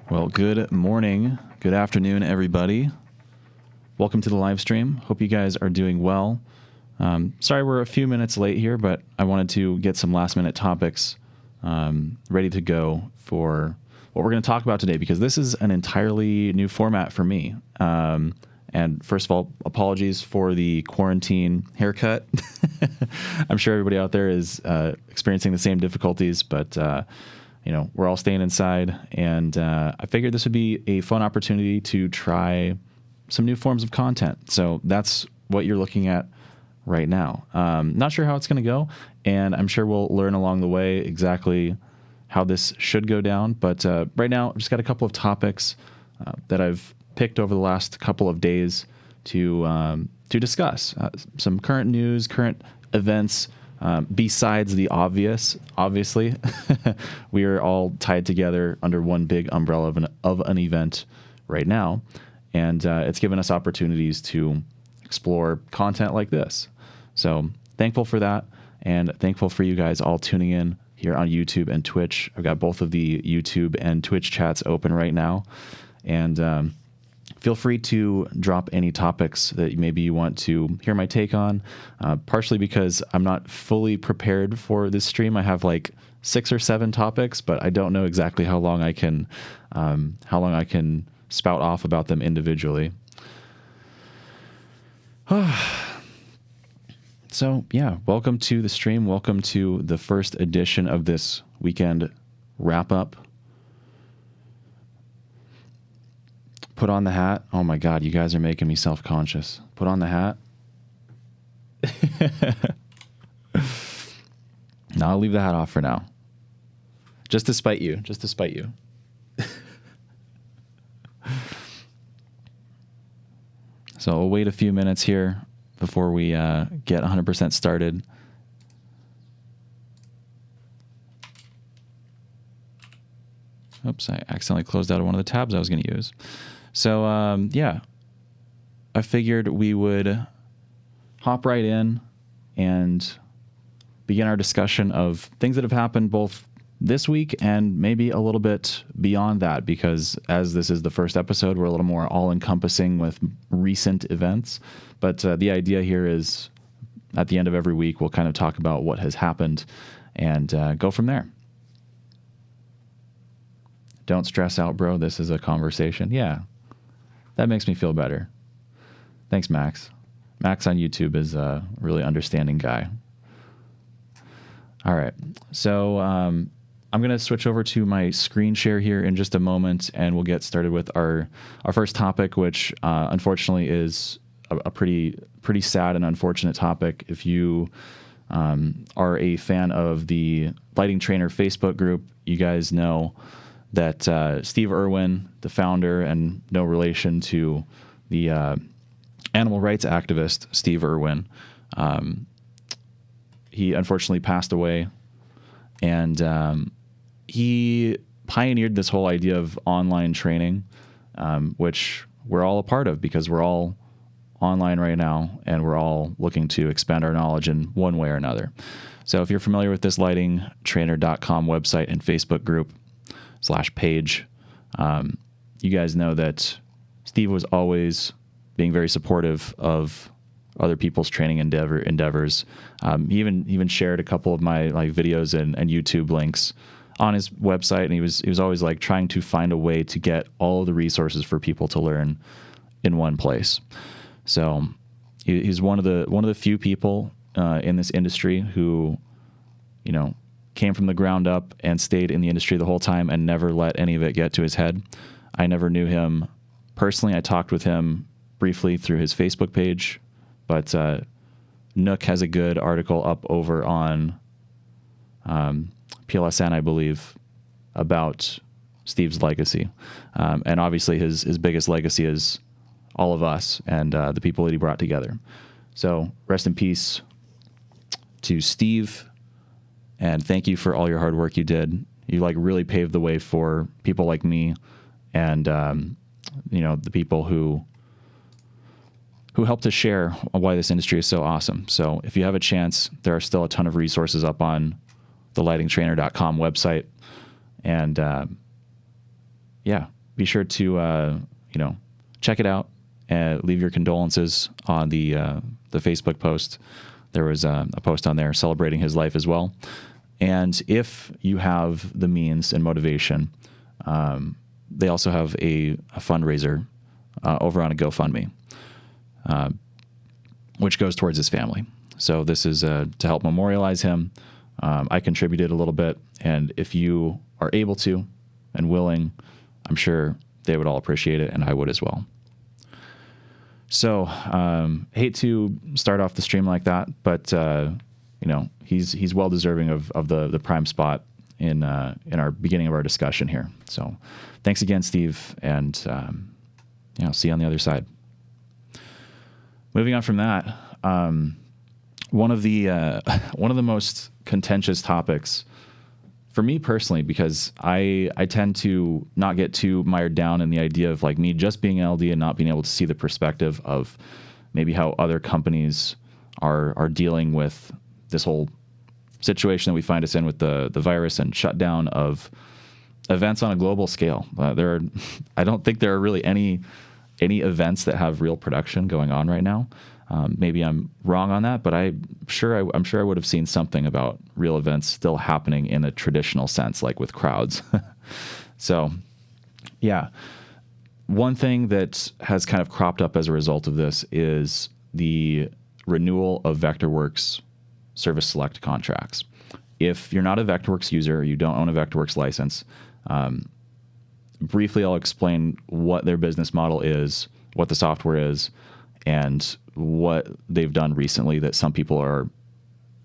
Well, good morning, good afternoon, everybody. Welcome to the live stream. Hope you guys are doing well. Sorry we're a few minutes late here, but I wanted to get some last-minute topics ready to go for what we're going to talk about today, because this is an entirely new format for me. And first of all, apologies for the quarantine haircut. I'm sure everybody out there is experiencing the same difficulties, but we're all staying inside, and I figured this would be a fun opportunity to try some new forms of content. So that's what you're looking at right now. Not sure how it's going to go, and I'm sure we'll learn along the way exactly how this should go down. But right now, I've just got a couple of topics that I've picked over the last couple of days to discuss. Some current news, current events. Besides the obviously, we are all tied together under one big umbrella of an event right now, and it's given us opportunities to explore content like this. So thankful for that, and thankful for you guys all tuning in here on YouTube and Twitch. I've got both of the YouTube and Twitch chats open right now, and feel free to drop any topics that maybe you want to hear my take on, partially because I'm not fully prepared for this stream. I have like 6 or 7 topics, but I don't know exactly how long I can spout off about them individually. So yeah, welcome to the stream. Welcome to the first edition of this weekend wrap up. Put on the hat. Oh my God, you guys are making me self-conscious. Put on the hat. No, I'll leave the hat off for now. Just to spite you. So we'll wait a few minutes here before we get 100% started. Oops, I accidentally closed out of one of the tabs I was going to use. So, yeah, I figured we would hop right in and begin our discussion of things that have happened both this week and maybe a little bit beyond that, because as this is the first episode, we're a little more all-encompassing with recent events. But the idea here is at the end of every week, we'll kind of talk about what has happened and go from there. Don't stress out, bro. This is a conversation. Yeah, that makes me feel better. Thanks, Max. Max on YouTube is a really understanding guy. All right. So I'm going to switch over to my screen share here in just a moment, and we'll get started with our first topic, which unfortunately is a pretty sad and unfortunate topic. If you are a fan of the Lighting Trainer Facebook group, you guys know that Steve Irwin, the founder, and no relation to the animal rights activist Steve Irwin, he unfortunately passed away, and he pioneered this whole idea of online training, which we're all a part of because we're all online right now, and we're all looking to expand our knowledge in one way or another. So if you're familiar with this lightingtrainer.com website and Facebook group /page, you guys know that Steve was always being very supportive of other people's training endeavors. He even shared a couple of my videos and YouTube links on his website, and he was always trying to find a way to get all of the resources for people to learn in one place. So he's one of the few people in this industry who, came from the ground up and stayed in the industry the whole time and never let any of it get to his head. I never knew him personally. I talked with him briefly through his Facebook page, but Nook has a good article up over on PLSN, I believe, about Steve's legacy. And obviously his biggest legacy is all of us and the people that he brought together. So rest in peace to Steve. And thank you for all your hard work you did. You really paved the way for people like me and, the people who helped to share why this industry is so awesome. So if you have a chance, there are still a ton of resources up on the lightingtrainer.com website. And, be sure to, check it out and leave your condolences on the Facebook post. There was a post on there celebrating his life as well. And if you have the means and motivation, they also have a fundraiser over on a GoFundMe, which goes towards his family. So this is to help memorialize him. I contributed a little bit, and if you are able to and willing, I'm sure they would all appreciate it, and I would as well. So hate to start off the stream like that, but he's well deserving of the prime spot in our beginning of our discussion here. So thanks again, Steve, and I'll see you on the other side. Moving on from that, one of the most contentious topics for me personally, because I tend to not get too mired down in the idea of like me just being LD and not being able to see the perspective of maybe how other companies are dealing with this whole situation that we find us in with the virus and shutdown of events on a global scale. I don't think there are really any events that have real production going on right now. Maybe I'm wrong on that, but I'm sure I would have seen something about real events still happening in a traditional sense, like with crowds. So, yeah. One thing that has kind of cropped up as a result of this is the renewal of Vectorworks Service Select contracts. If you're not a Vectorworks user, or you don't own a Vectorworks license, briefly I'll explain what their business model is, what the software is, and what they've done recently that some people are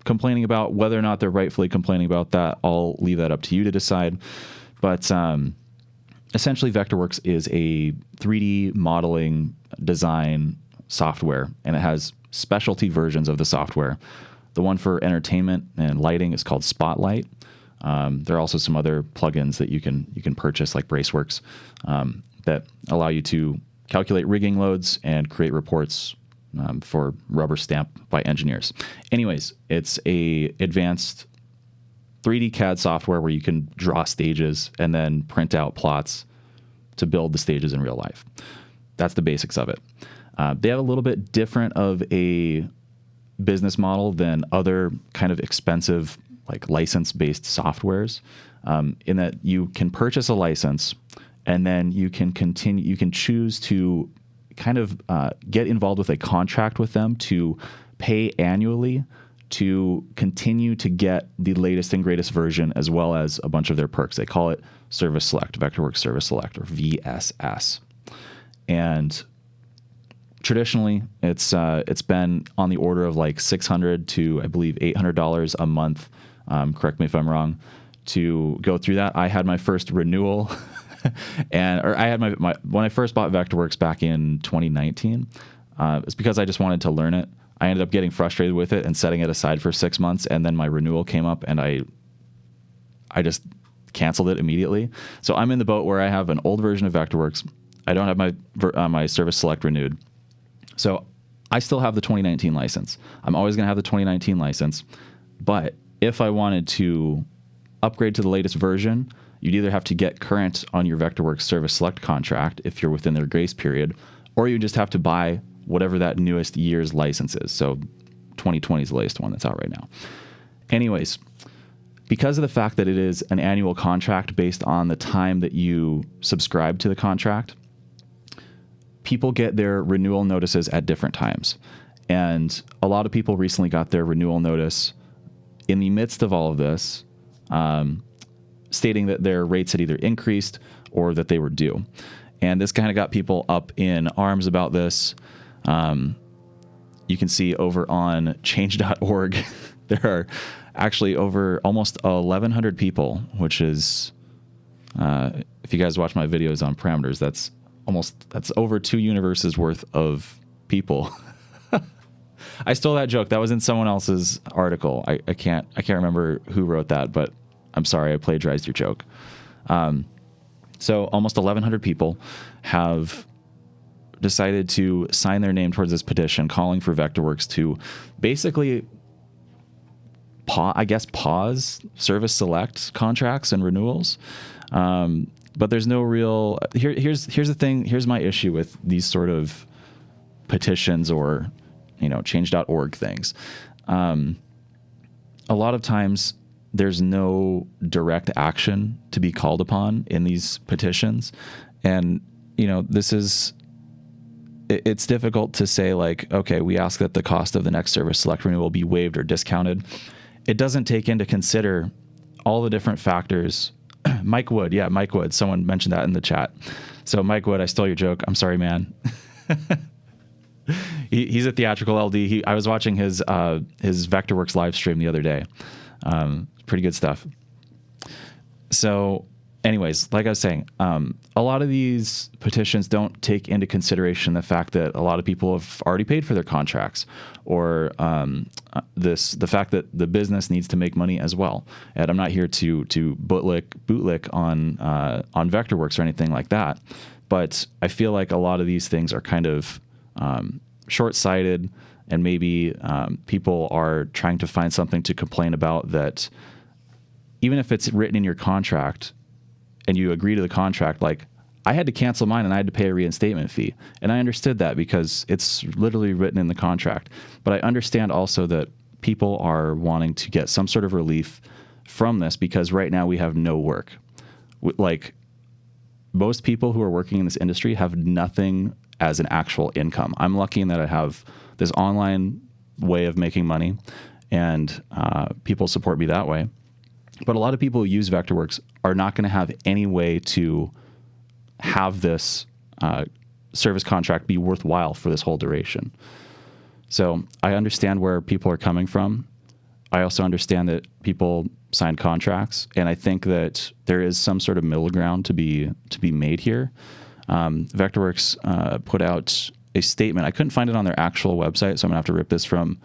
complaining about. Whether or not they're rightfully complaining about that, I'll leave that up to you to decide. But essentially, Vectorworks is a 3D modeling design software, and it has specialty versions of the software. The one for entertainment and lighting is called Spotlight. There are also some other plugins that you can purchase, like Braceworks, that allow you to calculate rigging loads and create reports for rubber stamp by engineers. Anyways, it's a advanced 3D CAD software where you can draw stages and then print out plots to build the stages in real life. That's the basics of it. They have a little bit different of a business model than other kind of expensive, like license-based softwares, in that you can purchase a license and then you can choose to kind of get involved with a contract with them to pay annually to continue to get the latest and greatest version, as well as a bunch of their perks. They call it Service Select, Vectorworks Service Select, or VSS. And traditionally, it's been on the order of like $600 to, I believe, $800 a month. Correct me if I'm wrong. To go through that, I had my first renewal, or I had my when I first bought Vectorworks back in 2019. It's because I just wanted to learn it. I ended up getting frustrated with it and setting it aside for 6 months, and then my renewal came up, and I just canceled it immediately. So I'm in the boat where I have an old version of Vectorworks. I don't have my Service Select renewed. So I still have the 2019 license. I'm always going to have the 2019 license. But if I wanted to upgrade to the latest version, you'd either have to get current on your Vectorworks Service Select contract if you're within their grace period, or you just have to buy whatever that newest year's license is. So 2020 is the latest one that's out right now. Anyways, because of the fact that it is an annual contract based on the time that you subscribe to the contract, people get their renewal notices at different times. And a lot of people recently got their renewal notice in the midst of all of this, stating that their rates had either increased or that they were due. And this kind of got people up in arms about this. You can see over on change.org, there are actually over almost 1,100 people, which is, if you guys watch my videos on parameters, that's over 2 universes worth of people. I stole that joke. That was in someone else's article. I can't remember who wrote that, but I'm sorry, I plagiarized your joke. So almost 1,100 people have decided to sign their name towards this petition calling for Vectorworks to basically pause Service Select contracts and renewals. But there's no real here's the thing. Here's my issue with these sort of petitions or change.org things. A lot of times there's no direct action to be called upon in these petitions. And, it's difficult to say like, okay, we ask that the cost of the next service select renewal be waived or discounted. It doesn't take into consider all the different factors. Mike Wood. Yeah, Mike Wood. Someone mentioned that in the chat. So Mike Wood, I stole your joke. I'm sorry, man. He's a theatrical LD. I was watching his Vectorworks live stream the other day. Pretty good stuff. So anyways, like I was saying, a lot of these petitions don't take into consideration the fact that a lot of people have already paid for their contracts, or the fact that the business needs to make money as well. And I'm not here to bootlick on Vectorworks or anything like that, but I feel like a lot of these things are kind of short-sighted, and maybe people are trying to find something to complain about that, even if it's written in your contract and you agree to the contract, like I had to cancel mine and I had to pay a reinstatement fee. And I understood that because it's literally written in the contract. But I understand also that people are wanting to get some sort of relief from this, because right now we have no work. Like, most people who are working in this industry have nothing as an actual income. I'm lucky in that I have this online way of making money, and people support me that way. But a lot of people who use Vectorworks are not going to have any way to have this service contract be worthwhile for this whole duration. So I understand where people are coming from. I also understand that people sign contracts, and I think that there is some sort of middle ground to be made here. Vectorworks put out a statement. I couldn't find it on their actual website, so I'm gonna have to rip this from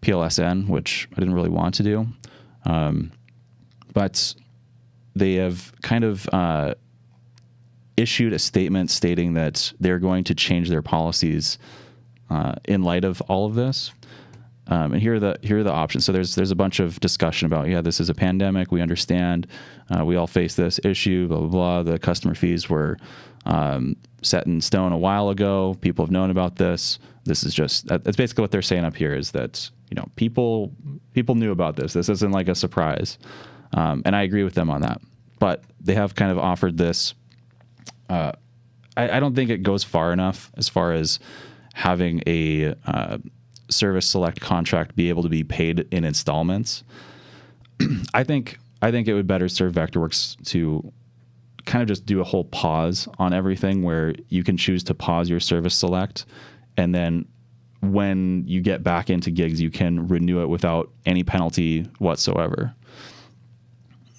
PLSN, which I didn't really want to do. But they have kind of issued a statement stating that they're going to change their policies in light of all of this. And here are the options. So there's a bunch of discussion about, this is a pandemic. We understand. We all face this issue, blah, blah, blah. The customer fees were set in stone a while ago. People have known about this. This is that's basically what they're saying up here, is that, people knew about this. This isn't like a surprise. And I agree with them on that. But they have kind of offered this. I don't think it goes far enough as far as having a service select contract be able to be paid in installments. I think it would better serve Vectorworks to kind of just do a whole pause on everything, where you can choose to pause your service select, and then when you get back into gigs, you can renew it without any penalty whatsoever.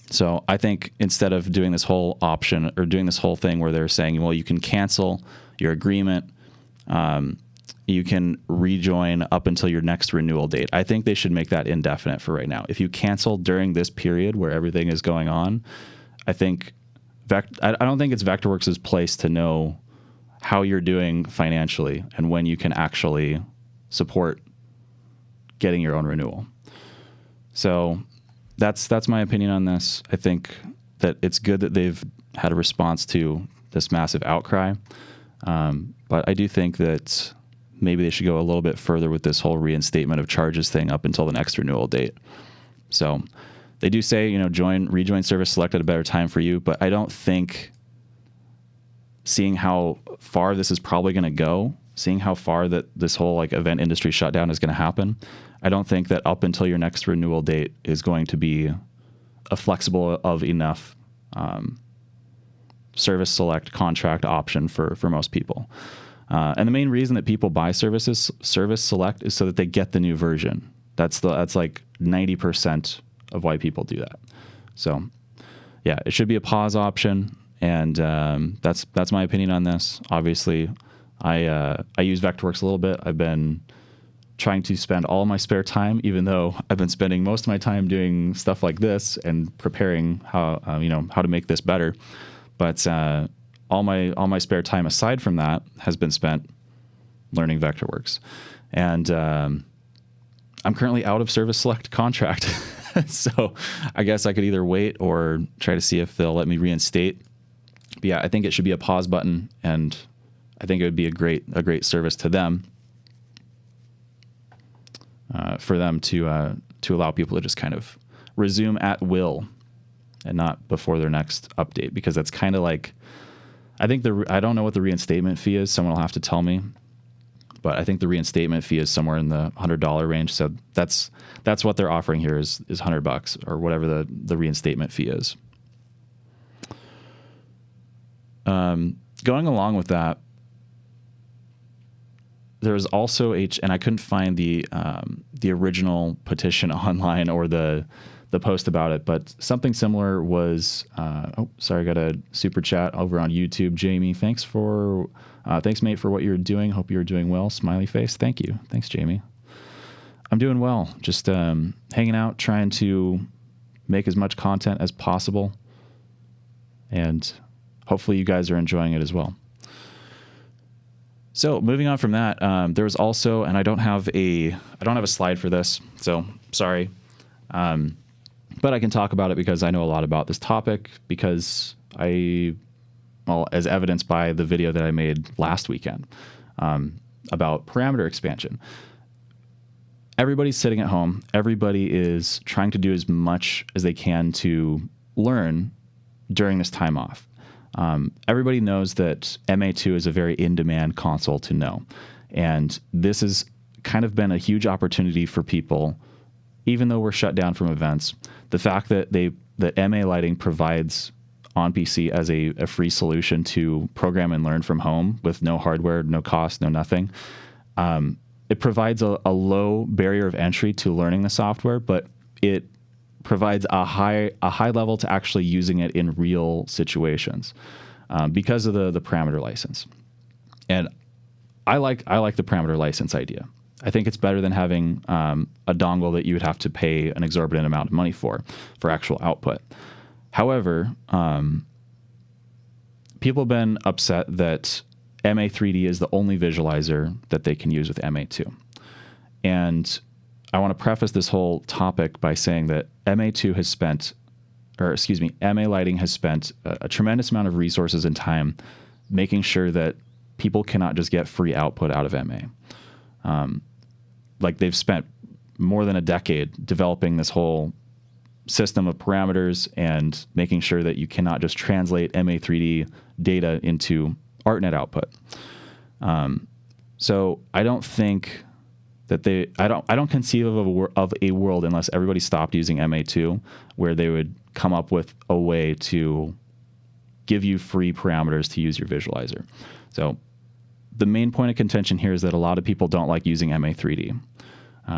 So I think instead of doing this whole option, or doing this whole thing where they're saying, well, you can cancel your agreement, you can rejoin up until your next renewal date. I think they should make that indefinite for right now. If you cancel during this period where everything is going on, I think I don't think it's Vectorworks' place to know how you're doing financially and when you can actually support getting your own renewal. So that's my opinion on this. I think that it's good that they've had a response to this massive outcry. But I do think that maybe they should go a little bit further with this whole reinstatement of charges thing up until the next renewal date. So they do say, rejoin service select at a better time for you. But I don't think, seeing how far this is probably going to go, seeing how far that this whole event industry shutdown is going to happen, I don't think that up until your next renewal date is going to be a flexible of enough service select contract option for most people. And the main reason that people buy service select is so that they get the new version. That's like 90% of why people do that. So yeah, it should be a pause option. And that's my opinion on this. Obviously, I use Vectorworks a little bit. I've been trying to spend all my spare time, even though I've been spending most of my time doing stuff like this and preparing how to make this better. But all my spare time aside from that has been spent learning Vectorworks. And I'm currently out of service select contract. So I guess I could either wait or try to see if they'll let me reinstate yeah, I think it should be a pause button, and I think it would be a great service to them, for them to allow people to just kind of resume at will and not before their next update, because that's kind of like, I think I don't know what the reinstatement fee is. Someone will have to tell me, but I think the reinstatement fee is somewhere in the $100 range. So that's what they're offering here is $100 or whatever the reinstatement fee is. Going along with that, there's also and I couldn't find the original petition online or the post about it, but something similar was, I got a super chat over on YouTube. Jamie, thanks mate for what you're doing. Hope you're doing well. Smiley face. Thank you. Thanks, Jamie. I'm doing well. Just hanging out, trying to make as much content as possible, and hopefully you guys are enjoying it as well. So moving on from that, there was also, and I don't have a slide for this, so sorry. But I can talk about it because I know a lot about this topic, because as evidenced by the video that I made last weekend, about parameter expansion. Everybody's sitting at home. Everybody is trying to do as much as they can to learn during this time off. Everybody knows that MA2 is a very in-demand console to know. And this has kind of been a huge opportunity for people, even though we're shut down from events. The fact that MA Lighting provides on PC as a free solution to program and learn from home with no hardware, no cost, no nothing. It provides a low barrier of entry to learning the software, but it provides a high level to actually using it in real situations, because of the parameter license. And I like the parameter license idea. I think it's better than having a dongle that you would have to pay an exorbitant amount of money for actual output. However, people have been upset that MA3D is the only visualizer that they can use with MA2. And I want to preface this whole topic by saying that MA Lighting has spent a tremendous amount of resources and time making sure that people cannot just get free output out of MA. Like they've spent more than a decade developing this whole system of parameters and making sure that you cannot just translate MA3D data into ArtNet output. So I don't think that I don't conceive of a world, unless everybody stopped using MA2, where they would come up with a way to give you free parameters to use your visualizer. So the main point of contention here is that a lot of people don't like using MA3D.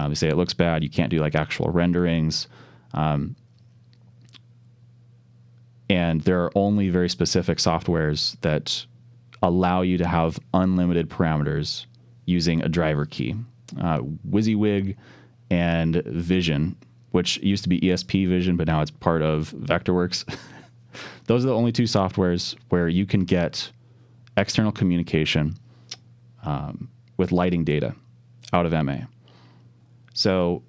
They say it looks bad. You can't do like actual renderings. And there are only very specific softwares that allow you to have unlimited parameters using a driver key. WYSIWYG and Vision, which used to be ESP Vision, but now it's part of Vectorworks. Those are the only two softwares where you can get external communication with lighting data out of MA. So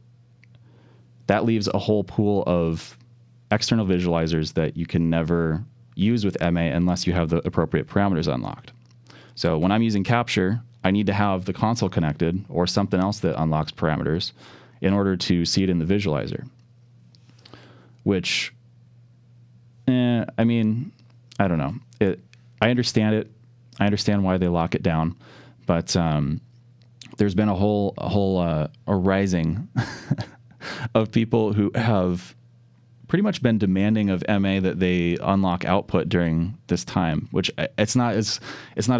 that leaves a whole pool of external visualizers that you can never use with MA unless you have the appropriate parameters unlocked. So when I'm using Capture, I need to have the console connected or something else that unlocks parameters in order to see it in the visualizer. Which, I mean, I don't know. I understand it. I understand why they lock it down, but there's been a rising of people who have pretty much been demanding of MA that they unlock output during this time, which it's not as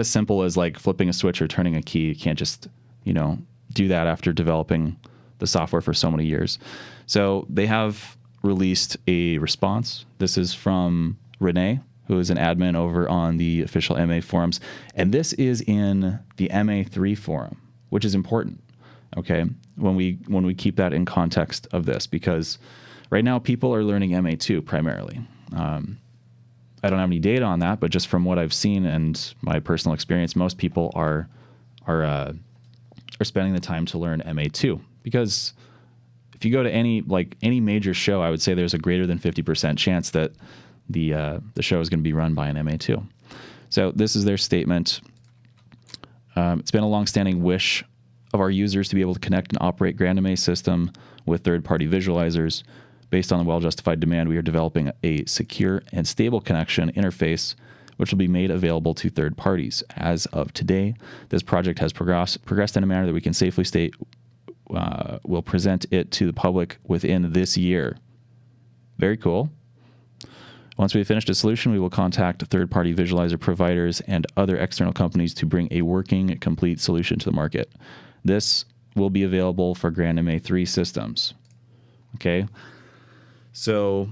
simple as like flipping a switch or turning a key. You can't just, do that after developing the software for so many years. So they have released a response. This is from Renee, who is an admin over on the official MA forums. And this is in the MA3 forum, which is important. Okay. When we keep that in context of this, because right now people are learning MA2 primarily. I don't have any data on that, but just from what I've seen and my personal experience, most people are spending the time to learn MA2, because if you go to any major show, I would say there's a greater than 50% chance that the show is going to be run by an MA2. So this is their statement. It's been a longstanding wish of our users to be able to connect and operate GrandMA system with third-party visualizers. Based on the well-justified demand, we are developing a secure and stable connection interface which will be made available to third parties. As of today, this project has progressed in a manner that we can safely state we'll present it to the public within this year. Very cool. Once we've finished a solution, we will contact third-party visualizer providers and other external companies to bring a working, complete solution to the market. This will be available for GrandMA 3 systems. Okay. So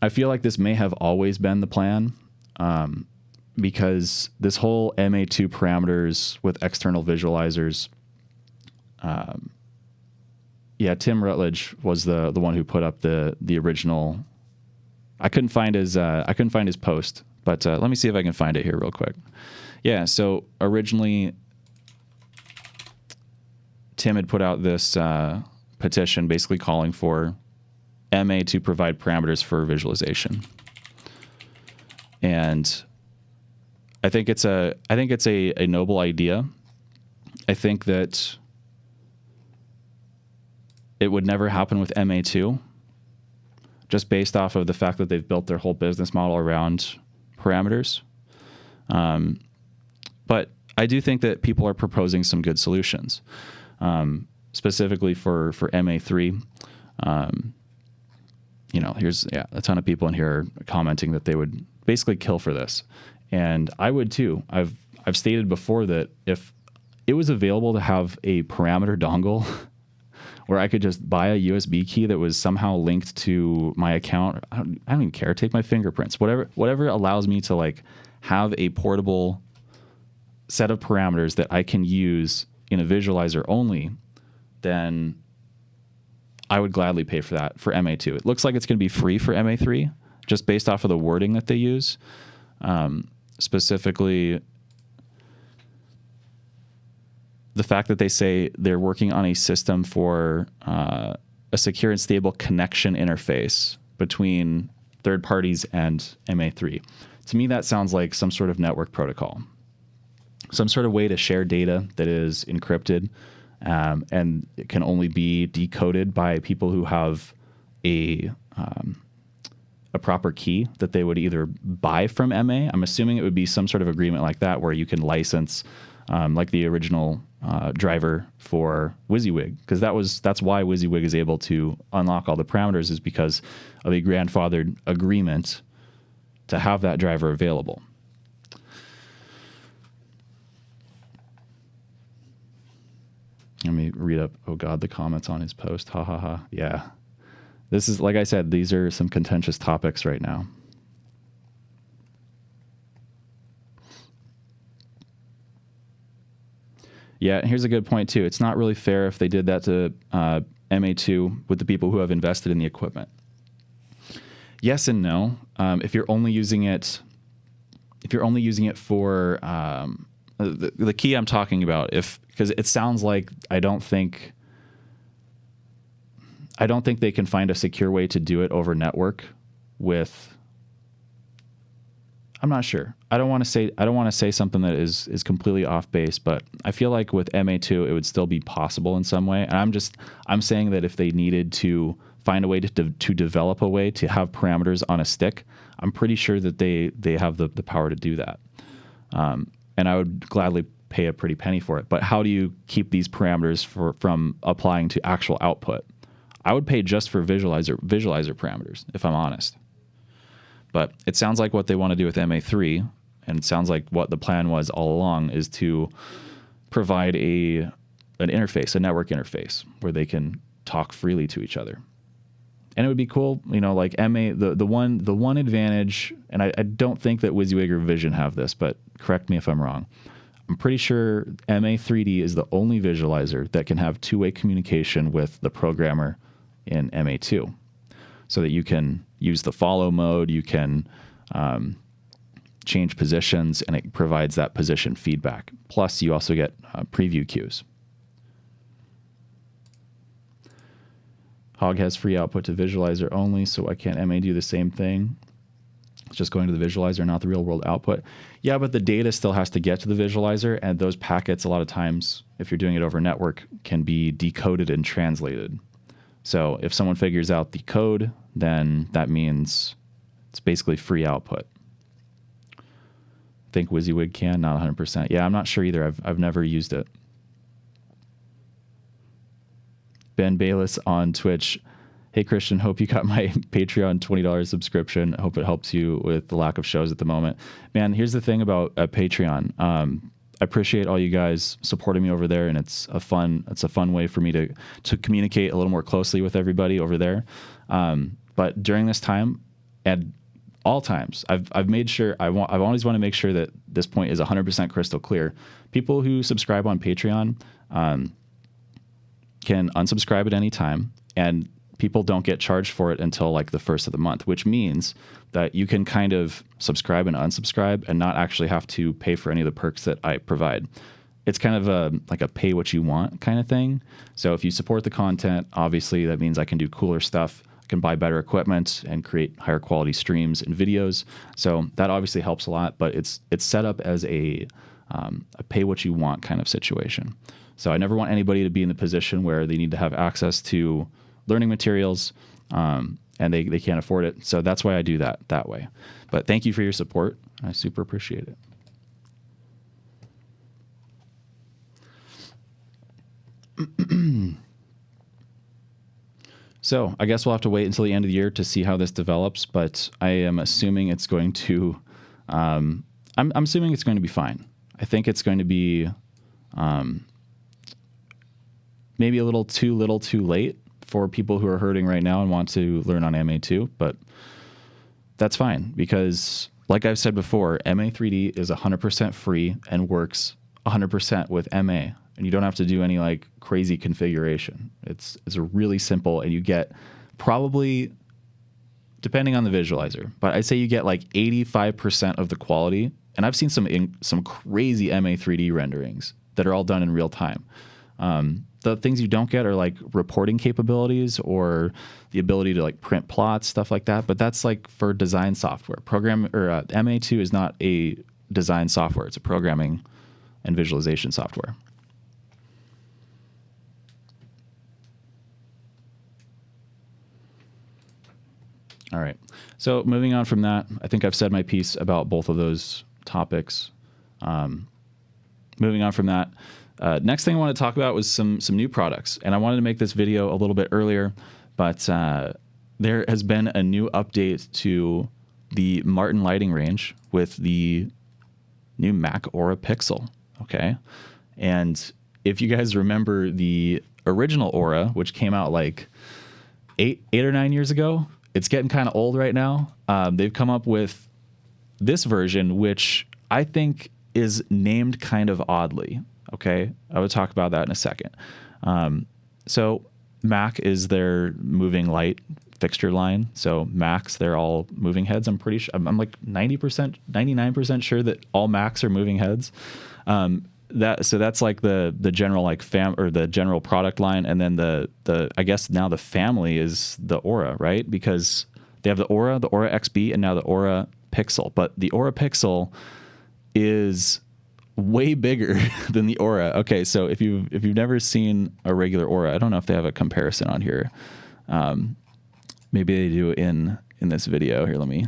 I feel like this may have always been the plan, because this whole MA2 parameters with external visualizers, Tim Rutledge was the one who put up the original. I couldn't find his post, but let me see if I can find it here real quick. Yeah, so originally Tim had put out this petition basically calling for MA to provide parameters for visualization. And I think it's a noble idea. I think that it would never happen with MA2, just based off of the fact that they've built their whole business model around parameters. But I do think that people are proposing some good solutions, specifically for MA3. Here's a ton of people in here commenting that they would basically kill for this, and I would too. I've stated before that if it was available to have a parameter dongle where I could just buy a USB key that was somehow linked to my account, I don't even care. Take my fingerprints, whatever allows me to like have a portable set of parameters that I can use in a visualizer only, then I would gladly pay for that for MA2. It looks like it's going to be free for MA3, just based off of the wording that they use. Specifically, the fact that they say they're working on a system for a secure and stable connection interface between third parties and MA3. To me, that sounds like some sort of network protocol, some sort of way to share data that is encrypted, and it can only be decoded by people who have a proper key that they would either buy from MA. I'm assuming it would be some sort of agreement like that where you can license, like the original driver for WYSIWYG, because that's why WYSIWYG is able to unlock all the parameters, is because of a grandfathered agreement to have that driver available. Let me read up, oh God, the comments on his post. Ha ha ha. Yeah. This is, like I said, these are some contentious topics right now. Yeah, and here's a good point too. It's not really fair if they did that to MA2 with the people who have invested in the equipment. Yes and no. If you're only using it for the key I'm talking about, because it sounds like I don't think they can find a secure way to do it over network with. I'm not sure. I don't want to say something that is completely off base, but I feel like with MA2 it would still be possible in some way. And I'm saying that if they needed to find a way to develop a way to have parameters on a stick, I'm pretty sure that they have the power to do that. And I would gladly pay a pretty penny for it. But how do you keep these parameters from applying to actual output? I would pay just for visualizer parameters, if I'm honest. But it sounds like what they want to do with MA3, and it sounds like what the plan was all along, is to provide an interface, a network interface, where they can talk freely to each other. And it would be cool, like MA, the one advantage, and I don't think that WYSIWYG or Vision have this, but correct me if I'm wrong. I'm pretty sure MA3D is the only visualizer that can have two-way communication with the programmer in MA2, so that you can use the follow mode, you can change positions, and it provides that position feedback. Plus, you also get preview cues. Hog has free output to visualizer only, so why can't MA do the same thing? It's just going to the visualizer, not the real world output. Yeah, but the data still has to get to the visualizer, and those packets, a lot of times, if you're doing it over network, can be decoded and translated. So if someone figures out the code, then that means it's basically free output. I think WYSIWYG can, not 100%. Yeah, I'm not sure either. I've never used it. Ben Bayless on Twitch. Hey, Christian, hope you got my Patreon $20 subscription. Hope it helps you with the lack of shows at the moment. Man, here's the thing about Patreon. I appreciate all you guys supporting me over there, and it's a fun way for me to communicate a little more closely with everybody over there. But during this time, and all times, I've made sure I've always want to make sure that this point is 100% crystal clear. People who subscribe on Patreon can unsubscribe at any time, and people don't get charged for it until like the first of the month, which means that you can kind of subscribe and unsubscribe and not actually have to pay for any of the perks that I provide. It's kind of like a pay what you want kind of thing. So if you support the content, obviously that means I can do cooler stuff. I can buy better equipment and create higher quality streams and videos. So that obviously helps a lot, but it's set up as a pay what you want kind of situation. So I never want anybody to be in the position where they need to have access to learning materials, and they can't afford it. So that's why I do that way. But thank you for your support. I super appreciate it. So I guess we'll have to wait until the end of the year to see how this develops, but I am assuming it's going to, I'm assuming it's going to be fine. I think it's going to be maybe a little too late for people who are hurting right now and want to learn on MA2, but that's fine because, like I've said before, MA3D is 100% free and works 100% with MA, and you don't have to do any like crazy configuration. It's really simple, and you get probably, depending on the visualizer, but I'd say you get like 85% of the quality, and I've seen some crazy MA3D renderings that are all done in real time. The things you don't get are like reporting capabilities or the ability to like print plots, stuff like that. But that's like for design software. MA2 is not a design software. It's a programming and visualization software. All right. So moving on from that, I think I've said my piece about both of those topics. Moving on from that, next thing I want to talk about was some new products, and I wanted to make this video a little bit earlier, but there has been a new update to the Martin lighting range with the new Mac Aura Pixel. Okay, and if you guys remember the original Aura, which came out like eight or 9 years ago, it's getting kind of old right now. They've come up with this version, which I think is named kind of oddly. Okay, I will talk about that in a second. So Mac is their moving light fixture line. So Macs, they're all moving heads. I'm pretty sure. I'm like 90%, 99% sure that all Macs are moving heads. So that's like the general like the general product line, and then the I guess now the family is the Aura, right? Because they have the Aura XB, and now the Aura Pixel. But the Aura Pixel is way bigger than the Aura. Okay, so if you've never seen a regular Aura, I don't know if they have a comparison on here. Maybe they do in this video. Here, let me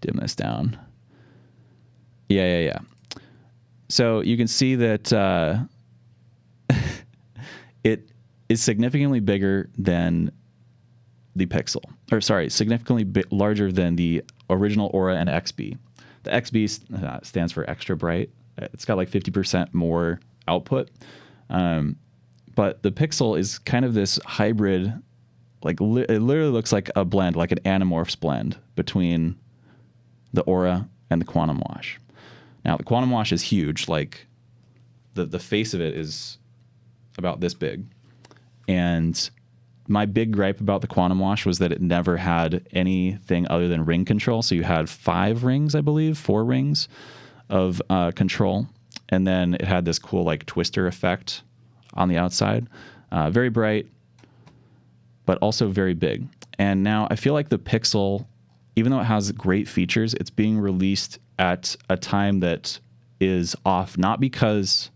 dim this down. Yeah. So you can see that it is significantly bigger than the Pixel, or sorry, significantly larger than the original Aura and XB. The XB stands for extra bright. It's got like 50% more output. But the Pixel is kind of this hybrid, like it literally looks like a blend, like an Animorphs blend between the Aura and the Quantum Wash. Now, the Quantum Wash is huge. Like the face of it is about this big. And my big gripe about the Quantum Wash was that it never had anything other than ring control. So you had 4 rings of control. And then it had this cool like twister effect on the outside. Very bright, but also very big. And now I feel like the Pixel even though it has great features, it's being released at a time that is off, not because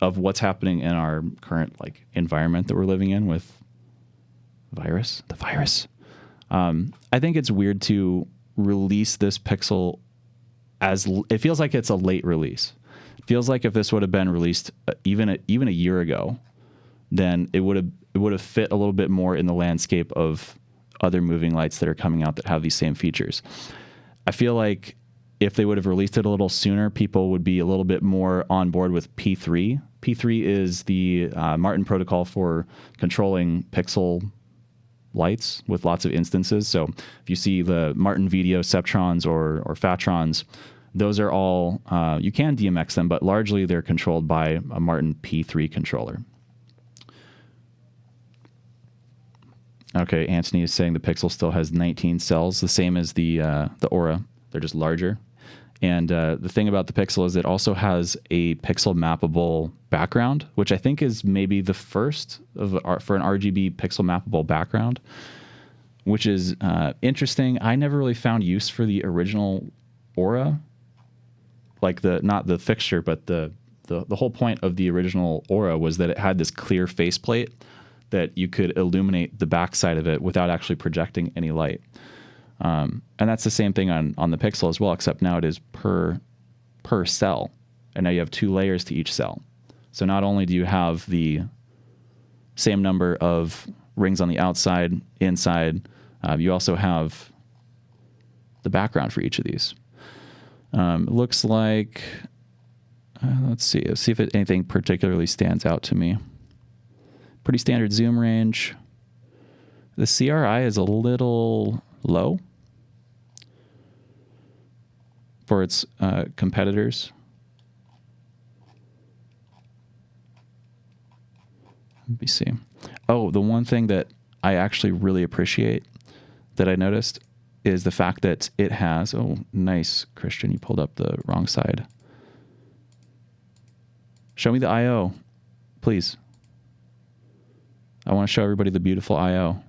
of what's happening in our current like environment that we're living in with the virus. I think it's weird to release this Pixel as it feels like it's a late release. It feels like if this would have been released even a year ago, then it would have fit a little bit more in the landscape of other moving lights that are coming out that have these same features. I feel like if they would have released it a little sooner, people would be a little bit more on board with P3. P3 is the Martin protocol for controlling Pixel lights with lots of instances. So if you see the Martin Video Ceptrons or Phatrons, those are all, you can DMX them, but largely they're controlled by a Martin P3 controller. Okay, Anthony is saying the Pixel still has 19 cells, the same as the Aura. They're just larger. And the thing about the Pixel is it also has a pixel mappable background, which I think is maybe the first for an RGB pixel mappable background, which is interesting. I never really found use for the original Aura, like not the fixture, but the whole point of the original Aura was that it had this clear faceplate that you could illuminate the backside of it without actually projecting any light. And that's the same thing on the Pixel as well, except now it is per cell. And now you have 2 layers to each cell. So not only do you have the same number of rings on the outside, inside, you also have the background for each of these. It looks like, let's see if anything particularly stands out to me. Pretty standard zoom range. The CRI is a little low for its competitors. Let me see. Oh, the one thing that I actually really appreciate that I noticed is the fact that it has, oh, nice, Christian, you pulled up the wrong side. Show me the I/O, please. I want to show everybody the beautiful I/O.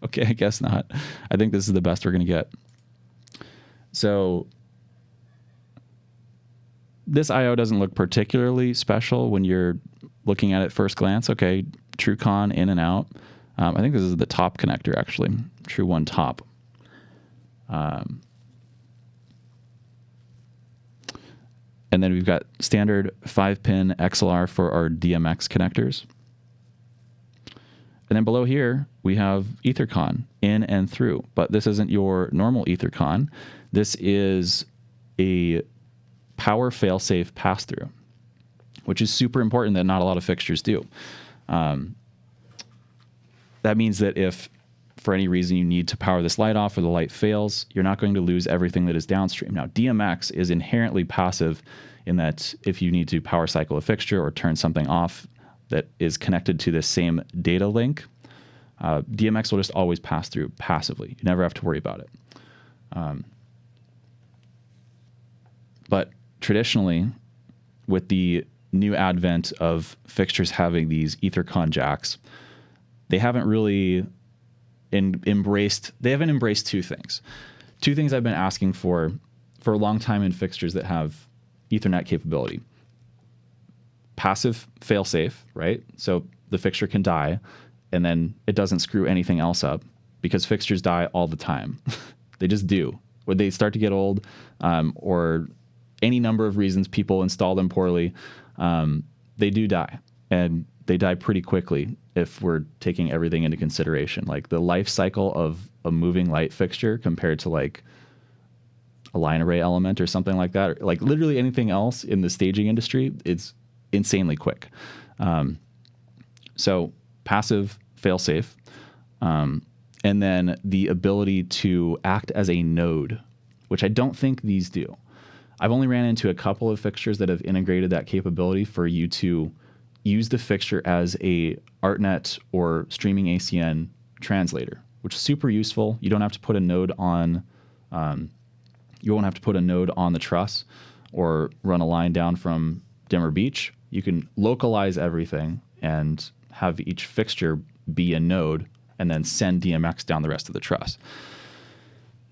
Okay, I guess not. I think this is the best we're going to get. So this I/O doesn't look particularly special when you're looking at it first glance. Okay, TrueCon in and out. I think this is the top connector, actually. True One top. And then we've got standard 5-pin XLR for our DMX connectors. And then below here, we have EtherCon in and through. But this isn't your normal EtherCon. This is a power failsafe pass-through, which is super important that not a lot of fixtures do. That means that if for any reason you need to power this light off or the light fails, you're not going to lose everything that is downstream. Now, DMX is inherently passive in that if you need to power cycle a fixture or turn something off that is connected to this same data link, DMX will just always pass through passively. You never have to worry about it. But traditionally, with the new advent of fixtures having these EtherCon jacks, they haven't really embraced 2 things. 2 things I've been asking for a long time in fixtures that have Ethernet capability. Passive failsafe, right? So the fixture can die and then it doesn't screw anything else up, because fixtures die all the time. They just do. When they start to get old, or any number of reasons people install them poorly, they do die. And they die pretty quickly if we're taking everything into consideration. Like the life cycle of a moving light fixture compared to like a line array element or something like that, or like literally anything else in the staging industry, it's insanely quick. So passive failsafe, and then the ability to act as a node, which I don't think these do. I've only ran into a couple of fixtures that have integrated that capability for you to use the fixture as a ArtNet or streaming ACN translator, which is super useful. You don't have to put a node on, you won't have to put a node on the truss or run a line down from Dimmer Beach. You can localize everything and have each fixture be a node and then send DMX down the rest of the truss.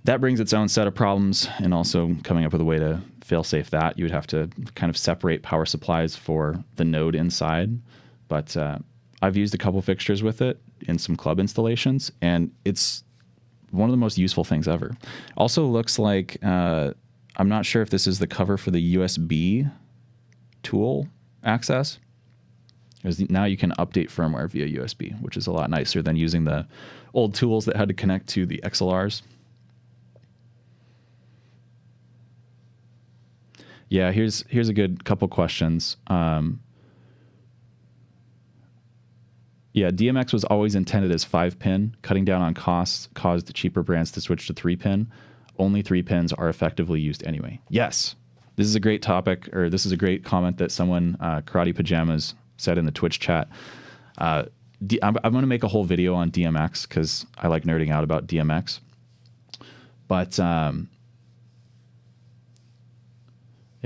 that brings its own set of problems, and also coming up with a way to fail-safe that. You would have to kind of separate power supplies for the node inside. But I've used a couple fixtures with it in some club installations, and it's one of the most useful things ever. Also looks like, I'm not sure if this is the cover for the USB tool access. Because now you can update firmware via USB, which is a lot nicer than using the old tools that had to connect to the XLRs. Yeah, here's a good couple questions. Yeah, DMX was always intended as 5-pin. Cutting down on costs caused cheaper brands to switch to 3-pin. Only 3 pins are effectively used anyway. Yes, this is a great topic, or this is a great comment that someone, Karate Pajamas, said in the Twitch chat. I'm going to make a whole video on DMX because I like nerding out about DMX. But yeah,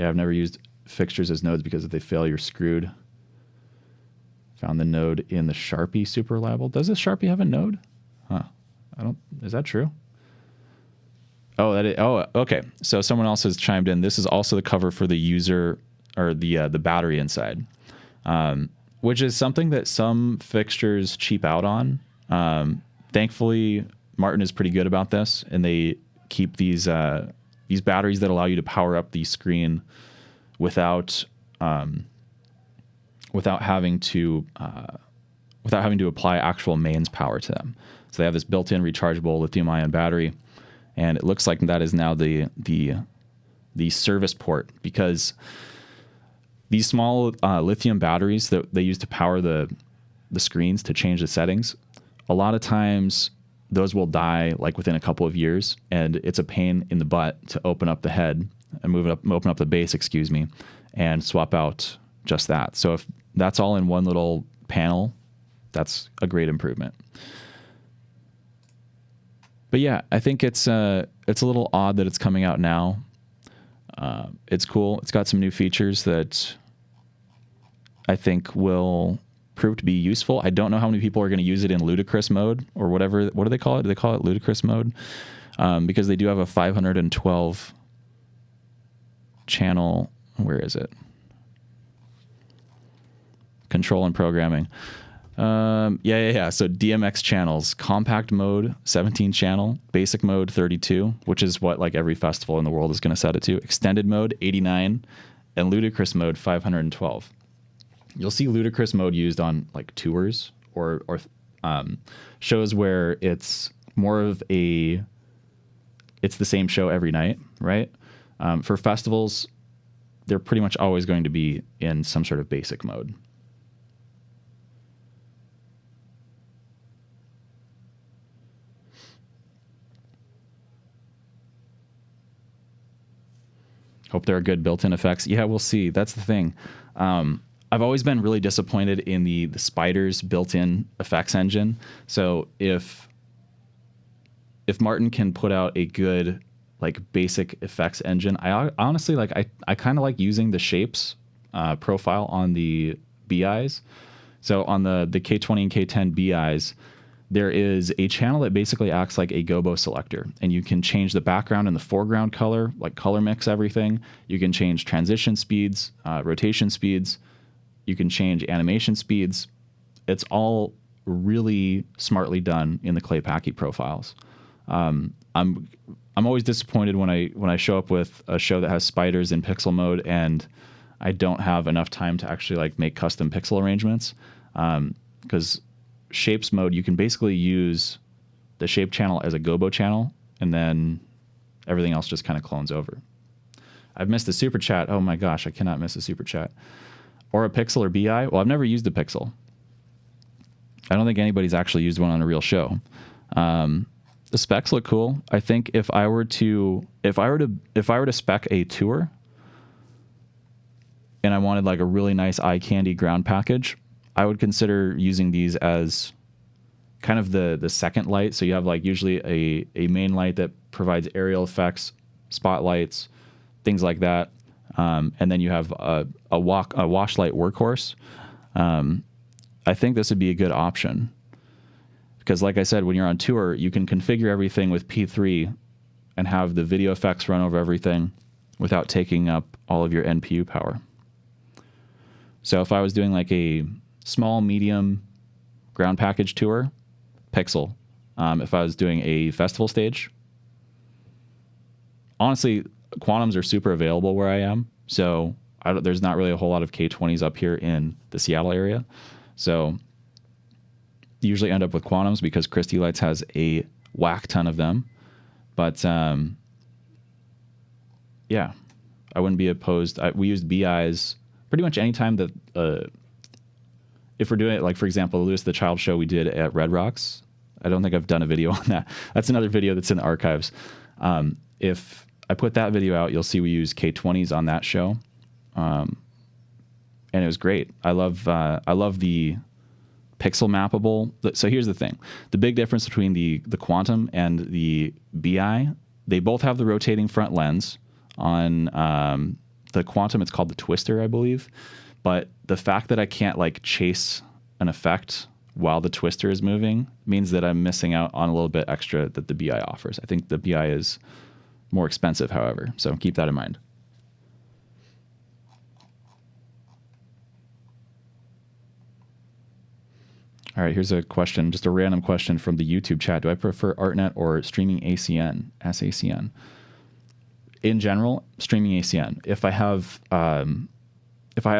I've never used fixtures as nodes because if they fail, you're screwed. Found the node in the Sharpie super reliable. Does this Sharpie have a node? Huh. Is that true? Oh, okay. So someone else has chimed in. This is also the cover for the user, or the battery inside, which is something that some fixtures cheap out on. Thankfully, Martin is pretty good about this, and they keep these batteries that allow you to power up the screen without having to apply actual mains power to them. So they have this built-in rechargeable lithium-ion battery, and it looks like that is now the service port, because these small lithium batteries that they use to power the screens to change the settings, a lot of times those will die like within a couple of years, and it's a pain in the butt to open up the head and open up the base, and swap out just that. So if that's all in one little panel, that's a great improvement. But yeah, I think it's a little odd that it's coming out now. It's cool. It's got some new features that I think will prove to be useful. I don't know how many people are going to use it in ludicrous mode or whatever. What do they call it? Do they call it ludicrous mode? Because they do have a 512 channel. Where is it? Control and programming. Yeah. So DMX channels: compact mode 17 channel, basic mode 32, which is what like every festival in the world is going to set it to. Extended mode 89, and ludicrous mode 512. You'll see ludicrous mode used on like tours or shows where it's more of it's the same show every night, right? For festivals, they're pretty much always going to be in some sort of basic mode. Hope there are good built-in effects. Yeah, we'll see. That's the thing. I've always been really disappointed in the Spider's built-in effects engine. So if Martin can put out a good like basic effects engine, I honestly I kind of like using the shapes profile on the BIs. So on the K20 and K10 BIs, there is a channel that basically acts like a gobo selector, and you can change the background and the foreground color, like color mix everything. You can change transition speeds, rotation speeds. You can change animation speeds. It's all really smartly done in the Claypaky profiles. I'm always disappointed when I show up with a show that has spiders in pixel mode and I don't have enough time to actually like make custom pixel arrangements, because shapes mode, you can basically use the shape channel as a gobo channel, and then everything else just kind of clones over. I've missed a super chat. Oh my gosh, I cannot miss a super chat. Or a pixel or BI. Well, I've never used a pixel. I don't think anybody's actually used one on a real show. The specs look cool. I think if I were to spec a tour and I wanted like a really nice eye candy ground package, I would consider using these as kind of the second light. So you have like usually a main light that provides aerial effects, spotlights, things like that. And then you have a wash light workhorse. I think this would be a good option because, like I said, when you're on tour, you can configure everything with P3 and have the video effects run over everything without taking up all of your NPU power. So if I was doing like a small, medium ground package tour, Pixel. If I was doing a festival stage, honestly, Quantums are super available where I am. So there's not really a whole lot of K20s up here in the Seattle area. So usually end up with Quantums because Christie Lights has a whack ton of them. But yeah, I wouldn't be opposed. We used BIs pretty much anytime that, if we're doing it, like, for example, Lewis the Child show we did at Red Rocks. I don't think I've done a video on that. That's another video that's in the archives. If I put that video out, you'll see we use K20s on that show. And it was great. I love the pixel mappable. So here's the thing. The big difference between the Quantum and the BI, they both have the rotating front lens. On the Quantum, it's called the Twister, I believe. But the fact that I can't like chase an effect while the Twister is moving means that I'm missing out on a little bit extra that the BI offers. I think the BI is more expensive, however, so keep that in mind. All right, here's a question, just a random question from the YouTube chat. Do I prefer ArtNet or streaming ACN, SACN? In general, streaming ACN. If I have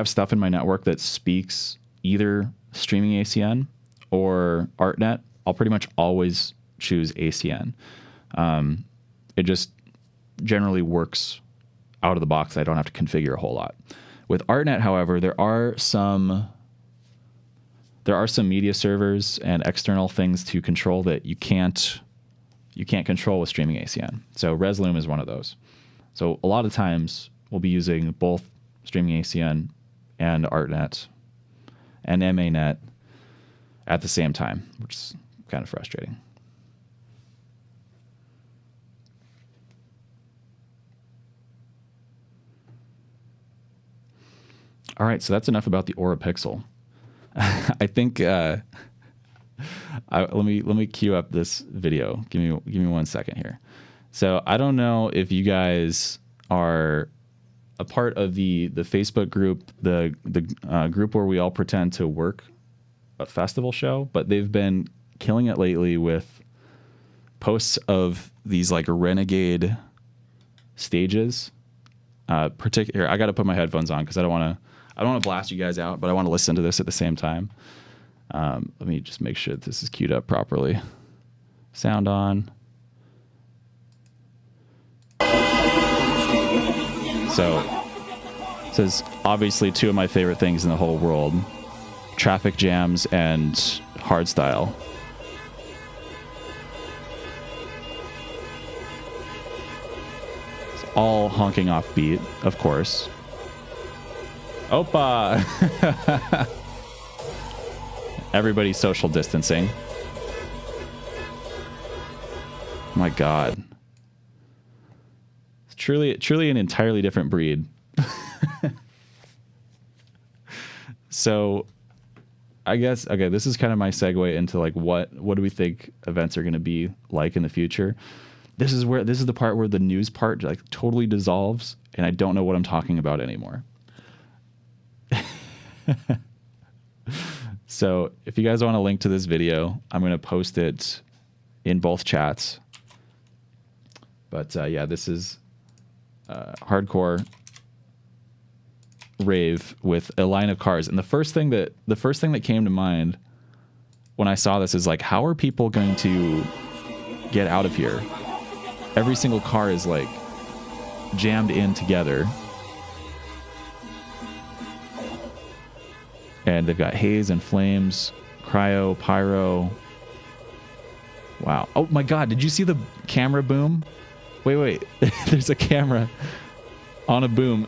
stuff in my network that speaks either streaming ACN or ArtNet, I'll pretty much always choose ACN. It just generally works out of the box. I don't have to configure a whole lot. With ArtNet, however, there are some media servers and external things to control that you can't control with streaming ACN. So Resloom is one of those. So a lot of times we'll be using both streaming ACN and ArtNet and MANet at the same time, which is kind of frustrating. All right, so that's enough about the Aura Pixel. I think let me queue up this video. Give me 1 second here. So I don't know if you guys are a part of the Facebook group, the group where we all pretend to work a festival show, but they've been killing it lately with posts of these like renegade stages. Particular, I got to put my headphones on because I don't want to blast you guys out, but I want to listen to this at the same time. Let me just make sure this is queued up properly. Sound on. So, it says obviously two of my favorite things in the whole world: traffic jams and hardstyle. It's all honking off beat, of course. Opa! Everybody's social distancing. My God. It's truly an entirely different breed. So I guess, okay, this is kind of my segue into like what do we think events are going to be like in the future? This is the part where the news part like totally dissolves and I don't know what I'm talking about anymore. So if you guys want a link to this video, I'm going to post it in both chats. But yeah, this is hardcore rave with a line of cars. And the first thing that came to mind when I saw this is like, how are people going to get out of here? Every single car is like jammed in together. And they've got haze and flames, cryo, pyro. Wow. Oh my God, did you see the camera boom? Wait. There's a camera on a boom.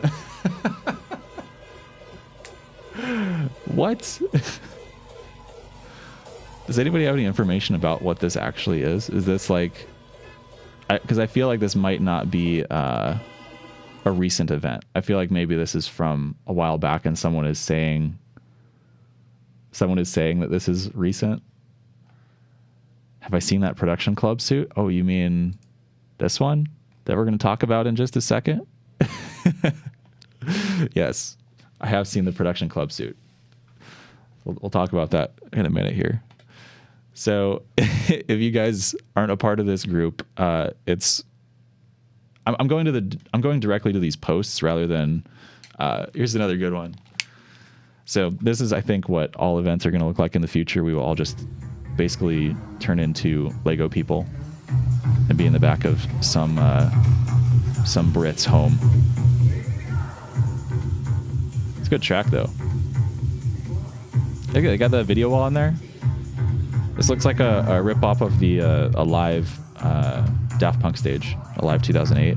What? Does anybody have any information about what this actually is? Is this like... Because I feel like this might not be a recent event. I feel like maybe this is from a while back and someone is saying that this is recent. Have I seen that Production Club suit? Oh, you mean this one? that we're going to talk about in just a second. Yes, I have seen the production club suit. We'll talk about that in a minute here. So if you guys aren't a part of this group, I'm going directly to these posts rather than, here's another good one. So this is, I think, what all events are going to look like in the future. We will all just basically turn into Lego people and be in the back of some Brit's home. It's a good track, though. They got the video wall on there. This looks like a rip-off of the a live Daft Punk stage, a live 2008.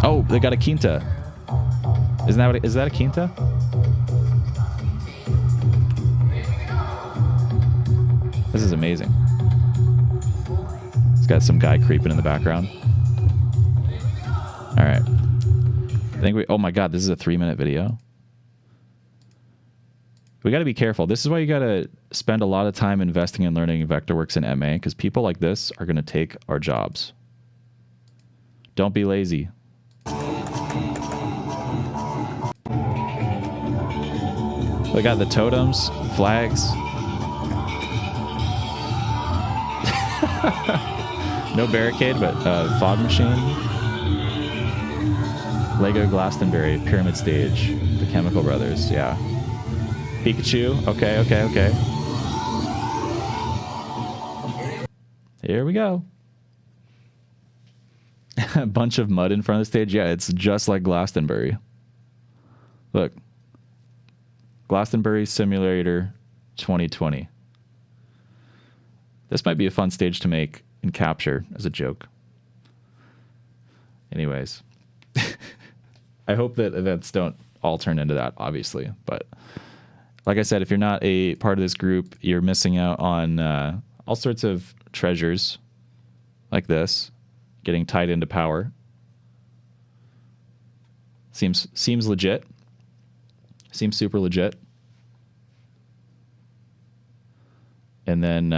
Oh, they got a quinta. Is that a quinta? This is amazing. It's got some guy creeping in the background. All right. Oh my God, this is a 3-minute video. We got to be careful. This is why you got to spend a lot of time investing in learning Vectorworks and MA, because people like this are going to take our jobs. Don't be lazy. We got the totems, flags. No barricade, but fog machine. Lego Glastonbury, Pyramid Stage, the Chemical Brothers, yeah. Pikachu, okay. Here we go. A bunch of mud in front of the stage. Yeah, it's just like Glastonbury. Look. Glastonbury Simulator 2020. This might be a fun stage to make and capture as a joke. Anyways. I hope that events don't all turn into that, obviously. But like I said, if you're not a part of this group, you're missing out on all sorts of treasures like this, getting tied into power. Seems legit. Seems super legit. And then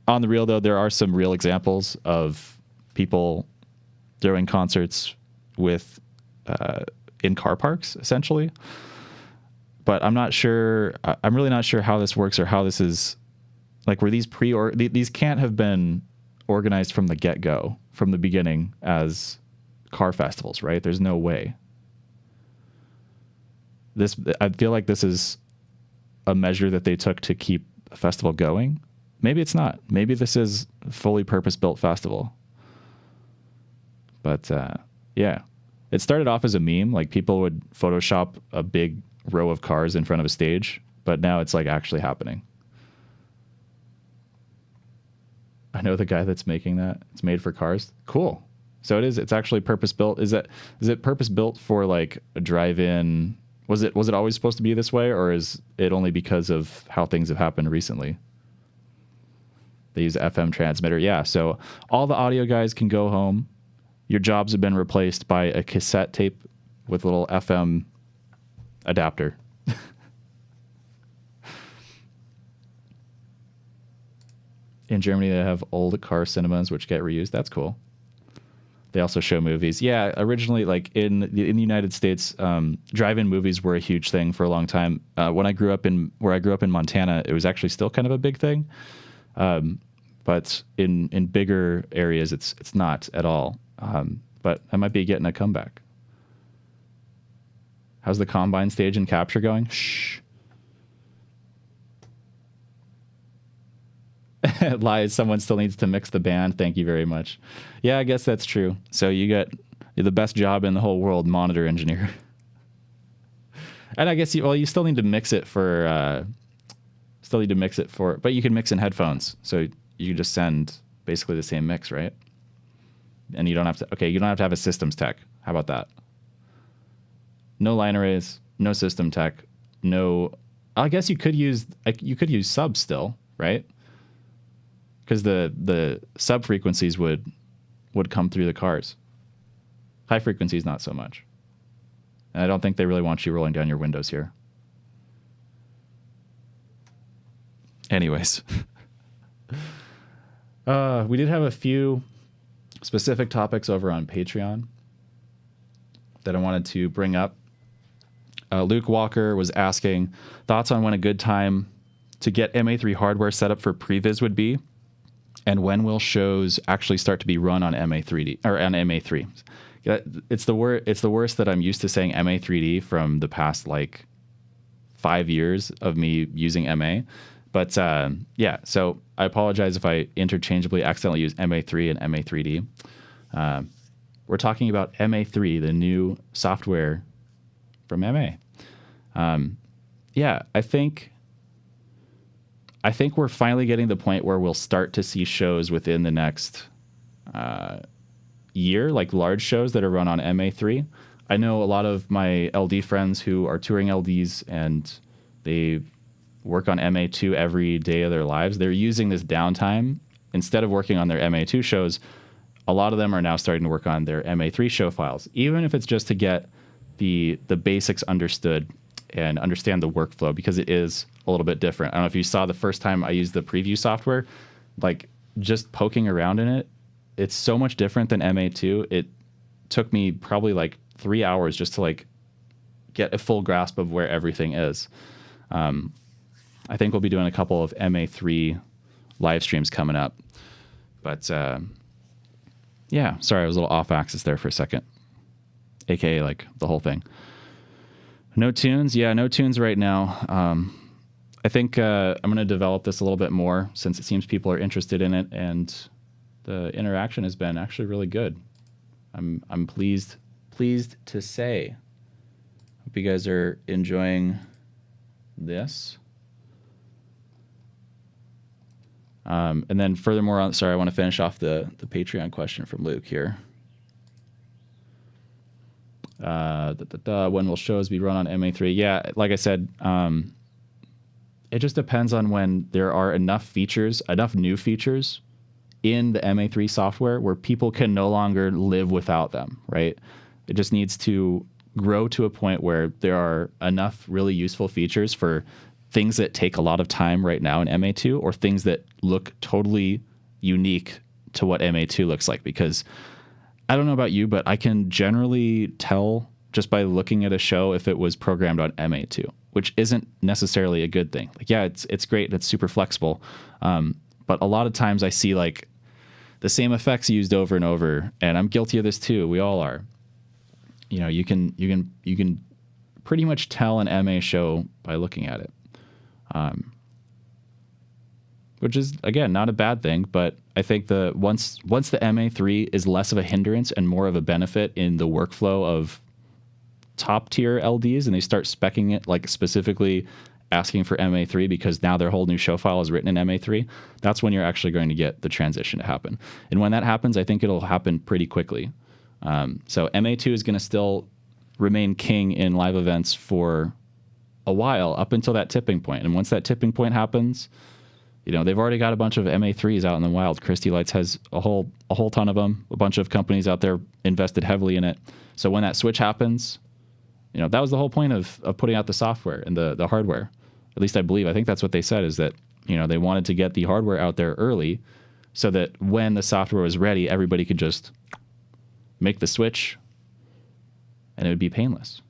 on the real, though, there are some real examples of people doing concerts with in car parks, essentially. But I'm not sure. I'm really not sure how this works or how this is. Like, were these these can't have been organized from the get-go, from the beginning as car festivals, right? There's no way. I feel like this is a measure that they took to keep a festival going. Maybe it's not. Maybe this is a fully purpose-built festival. But yeah, it started off as a meme. Like, people would Photoshop a big row of cars in front of a stage, but now it's like actually happening. I know the guy that's making that. It's made for cars. Cool. So it is. It's actually purpose-built. Is it purpose-built for like a drive-in? Was it always supposed to be this way, or is it only because of how things have happened recently? They use FM transmitter. Yeah, so all the audio guys can go home. Your jobs have been replaced by a cassette tape with a little FM adapter. In Germany, they have old car cinemas which get reused. That's cool. They also show movies. Yeah, originally, like in the United States, drive-in movies were a huge thing for a long time. When I grew up in Montana, it was actually still kind of a big thing. But in bigger areas, it's not at all. But I might be getting a comeback. How's the Combine stage and capture going? Shh. Lies. Someone still needs to mix the band. Thank you very much. Yeah, I guess that's true. So you're the best job in the whole world, monitor engineer. And I guess you still need to mix it for. But you can mix in headphones, so you can just send basically the same mix, right? And you don't have to. Okay, you don't have to have a systems tech. How about that? No line arrays, no system tech, no. I guess you could use subs still, right? Because the sub frequencies would come through the cars. High frequencies, not so much. And I don't think they really want you rolling down your windows here. Anyways. We did have a few specific topics over on Patreon that I wanted to bring up. Luke Walker was asking thoughts on when a good time to get MA3 hardware set up for previs would be, and when will shows actually start to be run on MA3D or on MA3. It's the worst that I'm used to saying MA3D from the past like 5 years of me using MA. But yeah, so I apologize if I interchangeably accidentally use MA3 and MA3D. We're talking about MA3, the new software from MA. Yeah, I think we're finally getting to the point where we'll start to see shows within the next year, like large shows that are run on MA3. I know a lot of my LD friends who are touring LDs and they work on MA2 every day of their lives. They're using this downtime instead of working on their MA2 shows. A lot of them are now starting to work on their MA3 show files, even if it's just to get the basics understood and understand the workflow, because it is a little bit different. I don't know if you saw the first time I used the preview software, like just poking around in it, it's so much different than MA2. It took me probably like 3 hours just to like get a full grasp of where everything is. I think we'll be doing a couple of MA3 live streams coming up. But yeah, sorry, I was a little off axis there for a second. AKA like the whole thing. No tunes? Yeah, no tunes right now. I think I'm going to develop this a little bit more since it seems people are interested in it, and the interaction has been actually really good. I'm pleased to say. Hope you guys are enjoying this. And then furthermore, I want to finish off the Patreon question from Luke here. When will shows be run on MA3? Yeah, like I said, it just depends on when there are enough new features in the MA3 software where people can no longer live without them, right? It just needs to grow to a point where there are enough really useful features for things that take a lot of time right now in MA2, or things that look totally unique to what MA2 looks like. Because I don't know about you, but I can generally tell just by looking at a show if it was programmed on MA2, which isn't necessarily a good thing. Like, yeah, it's great and it's super flexible, but a lot of times I see like the same effects used over and over, and I'm guilty of this too. We all are. You know, you can pretty much tell an MA show by looking at it, which is again not a bad thing. But I think once the MA3 is less of a hindrance and more of a benefit in the workflow of top tier LDs, and they start speccing it like specifically asking for MA3 because now their whole new show file is written in MA3, that's when you're actually going to get the transition to happen. And when that happens, I think it'll happen pretty quickly. So MA2 is going to still remain king in live events for a while up until that tipping point. And once that tipping point happens, you know, they've already got a bunch of MA3s out in the wild. Christie Lights has a whole ton of them. A bunch of companies out there invested heavily in it. So when that switch happens, you know, that was the whole point of putting out the software and the hardware. At least I think that's what they said, is that, you know, they wanted to get the hardware out there early so that when the software was ready, everybody could just make the switch and it would be painless.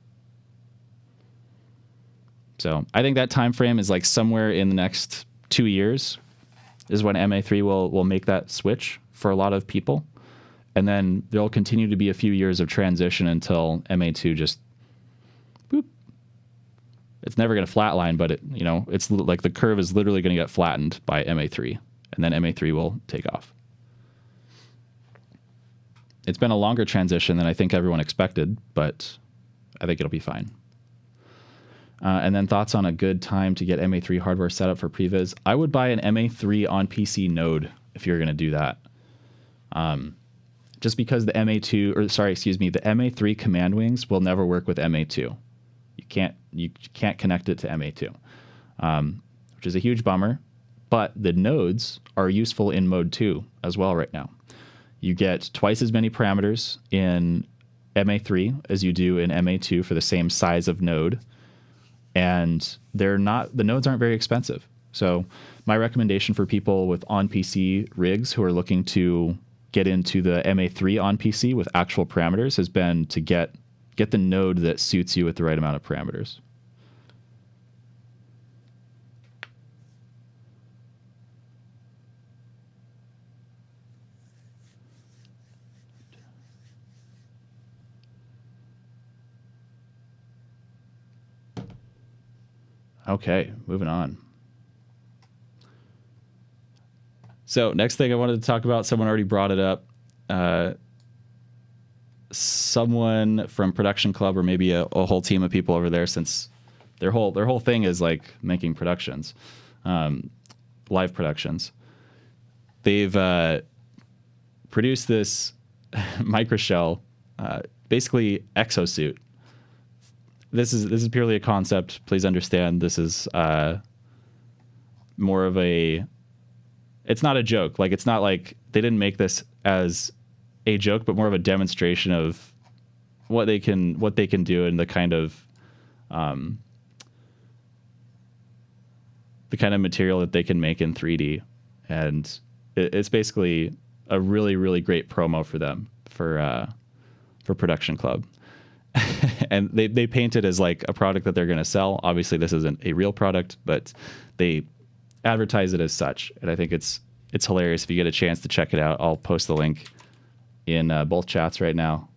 So I think that time frame is like somewhere in the next 2 years is when MA3 will make that switch for a lot of people. And then there'll continue to be a few years of transition until MA2 just boop. It's never going to flatline, but it's like the curve is literally going to get flattened by MA3, and then MA3 will take off. It's been a longer transition than I think everyone expected, but I think it'll be fine. And then thoughts on a good time to get MA3 hardware set up for previs. I would buy an MA3 on PC node if you're going to do that. Just because the MA3 command wings will never work with MA2. You can't connect it to MA2, which is a huge bummer. But the nodes are useful in mode 2 as well right now. You get twice as many parameters in MA3 as you do in MA2 for the same size of node. And the nodes aren't very expensive. So my recommendation for people with on-PC rigs who are looking to get into the MA3 on PC with actual parameters has been to get the node that suits you with the right amount of parameters. Okay, moving on. So next thing I wanted to talk about, someone already brought it up. Someone from Production Club, or maybe a whole team of people over there, since their whole thing is like making productions, live productions. They've produced this microshell, basically exosuit. This is purely a concept. Please understand, this is more of a. It's not a joke. Like, it's not like they didn't make this as a joke, but more of a demonstration of what they can do and the kind of material that they can make in 3D. And it's basically a really, really great promo for them for Production Club. And they paint it as like a product that they're going to sell. Obviously, this isn't a real product, but they advertise it as such. And I think it's hilarious. If you get a chance to check it out, I'll post the link in both chats right now.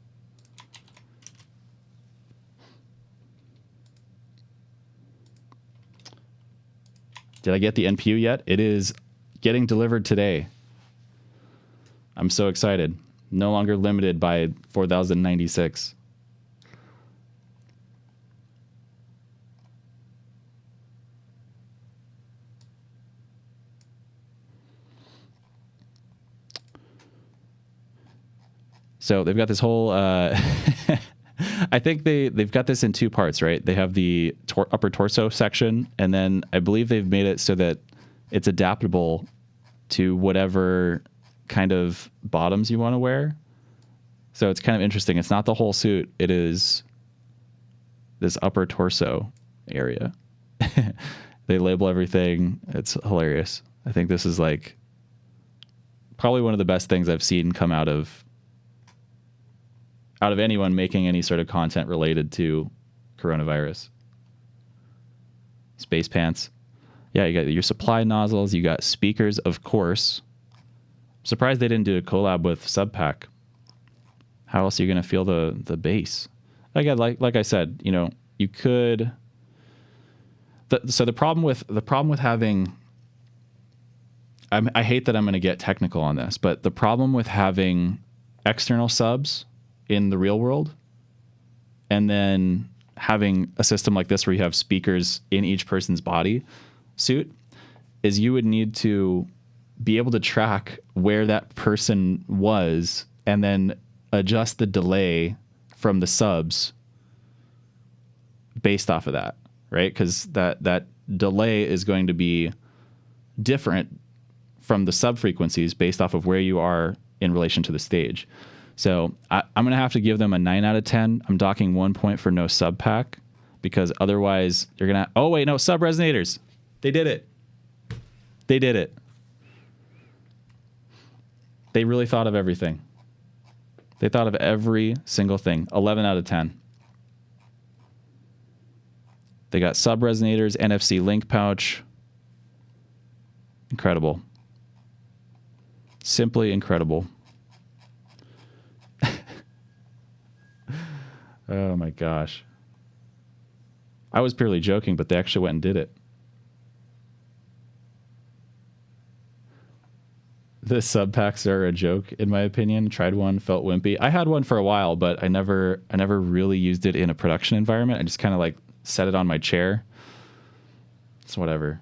Did I get the NPU yet? It is getting delivered today. I'm so excited. No longer limited by 4096. So they've got this whole, I think they've got this in two parts, right? They have the upper torso section, and then I believe they've made it so that it's adaptable to whatever kind of bottoms you want to wear. So it's kind of interesting. It's not the whole suit. It is this upper torso area. They label everything. It's hilarious. I think this is like probably one of the best things I've seen come out of anyone making any sort of content related to coronavirus. Space pants. Yeah, you got your supply nozzles. You got speakers, of course. I'm surprised they didn't do a collab with Subpack. How else are you going to feel the bass? Again, like I said, you know, you could. So the problem with having. I hate that I'm going to get technical on this, but the problem with having external subs in the real world and then having a system like this where you have speakers in each person's body suit is you would need to be able to track where that person was and then adjust the delay from the subs based off of that, right? Because that delay is going to be different from the sub frequencies based off of where you are in relation to the stage. So I'm going to have to give them a 9 out of 10. I'm docking 1 point for no sub pack because otherwise you're going to... Oh, wait, no, sub resonators. They did it. They did it. They really thought of everything. They thought of every single thing. 11 out of 10. They got sub resonators, NFC link pouch. Incredible. Simply incredible. Oh my gosh. I was purely joking, but they actually went and did it. The sub packs are a joke, in my opinion. Tried one, felt wimpy. I had one for a while, but I never really used it in a production environment. I just kind of like set it on my chair. It's whatever.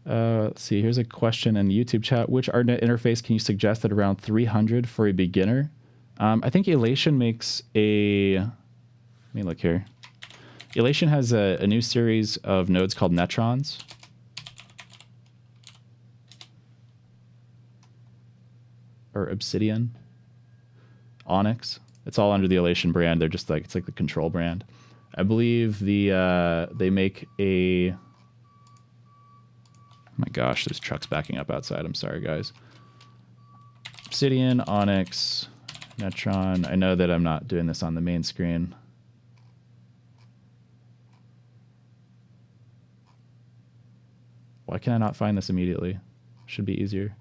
Let's see. Here's a question in the YouTube chat. Which ArtNet interface can you suggest at around 300 for a beginner? I think Elation makes a... Let me look here. Elation has a new series of nodes called Netrons. Or Obsidian. Onyx. It's all under the Elation brand. They're just like, it's like the control brand. I believe they make a, oh my gosh, this truck's backing up outside. I'm sorry, guys. Obsidian, Onyx, Netron. I know that I'm not doing this on the main screen. Why can I not find this immediately? Should be easier.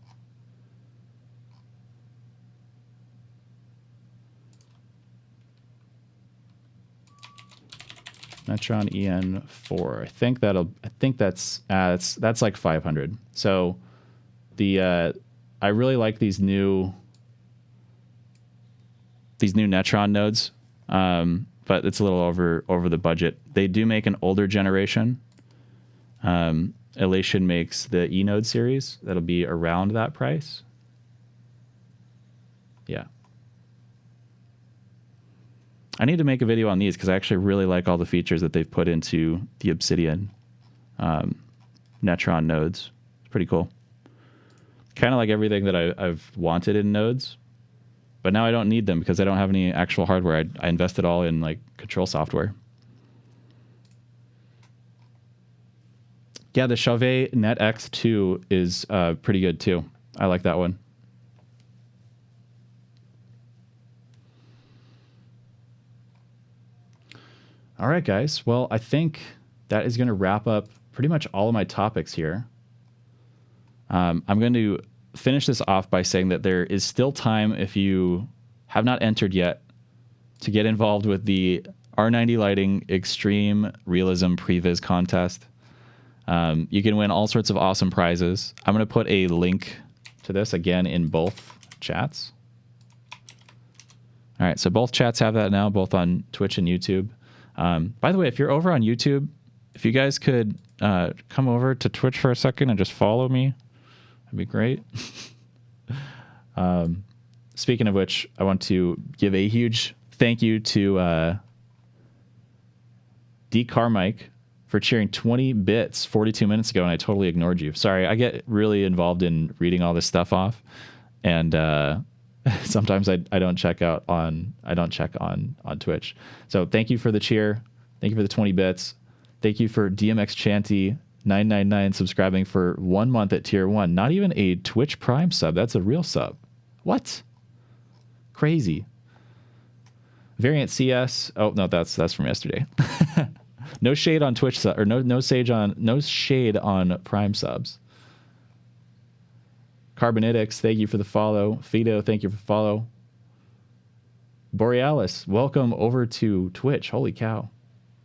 Netron EN4. I think that's like 500. So I really like these new Netron nodes. But it's a little over the budget. They do make an older generation. Elation makes the E-Node series. That'll be around that price. Yeah. I need to make a video on these because I actually really like all the features that they've put into the Obsidian Netron nodes. It's pretty cool. Kind of like everything that I've wanted in nodes. But now I don't need them because I don't have any actual hardware. I invested all in like control software. Yeah, the Chauvet Net X2 is pretty good too. I like that one. All right, guys. Well, I think that is going to wrap up pretty much all of my topics here. I'm going to finish this off by saying that there is still time if you have not entered yet to get involved with the R90 Lighting Extreme Realism Previs contest. You can win all sorts of awesome prizes. I'm going to put a link to this again in both chats. All right, so both chats have that now, both on Twitch and YouTube. By the way, if you're over on YouTube, if you guys could come over to Twitch for a second and just follow me, that'd be great. Speaking of which, I want to give a huge thank you to D. Carmike for cheering 20 bits 42 minutes ago, and I totally ignored you. Sorry, I get really involved in reading all this stuff off, and sometimes I don't check on Twitch. So thank you for the cheer. Thank you for the 20 bits. Thank you for DMX Chanty 999 subscribing for 1 month at tier 1. Not even a Twitch Prime sub. That's a real sub. What? Crazy. Variant CS. Oh no, that's from yesterday. No shade on Twitch or no shade on Prime subs. Carbonitics, thank you for the follow. Fido, thank you for the follow. Borealis, welcome over to Twitch. Holy cow.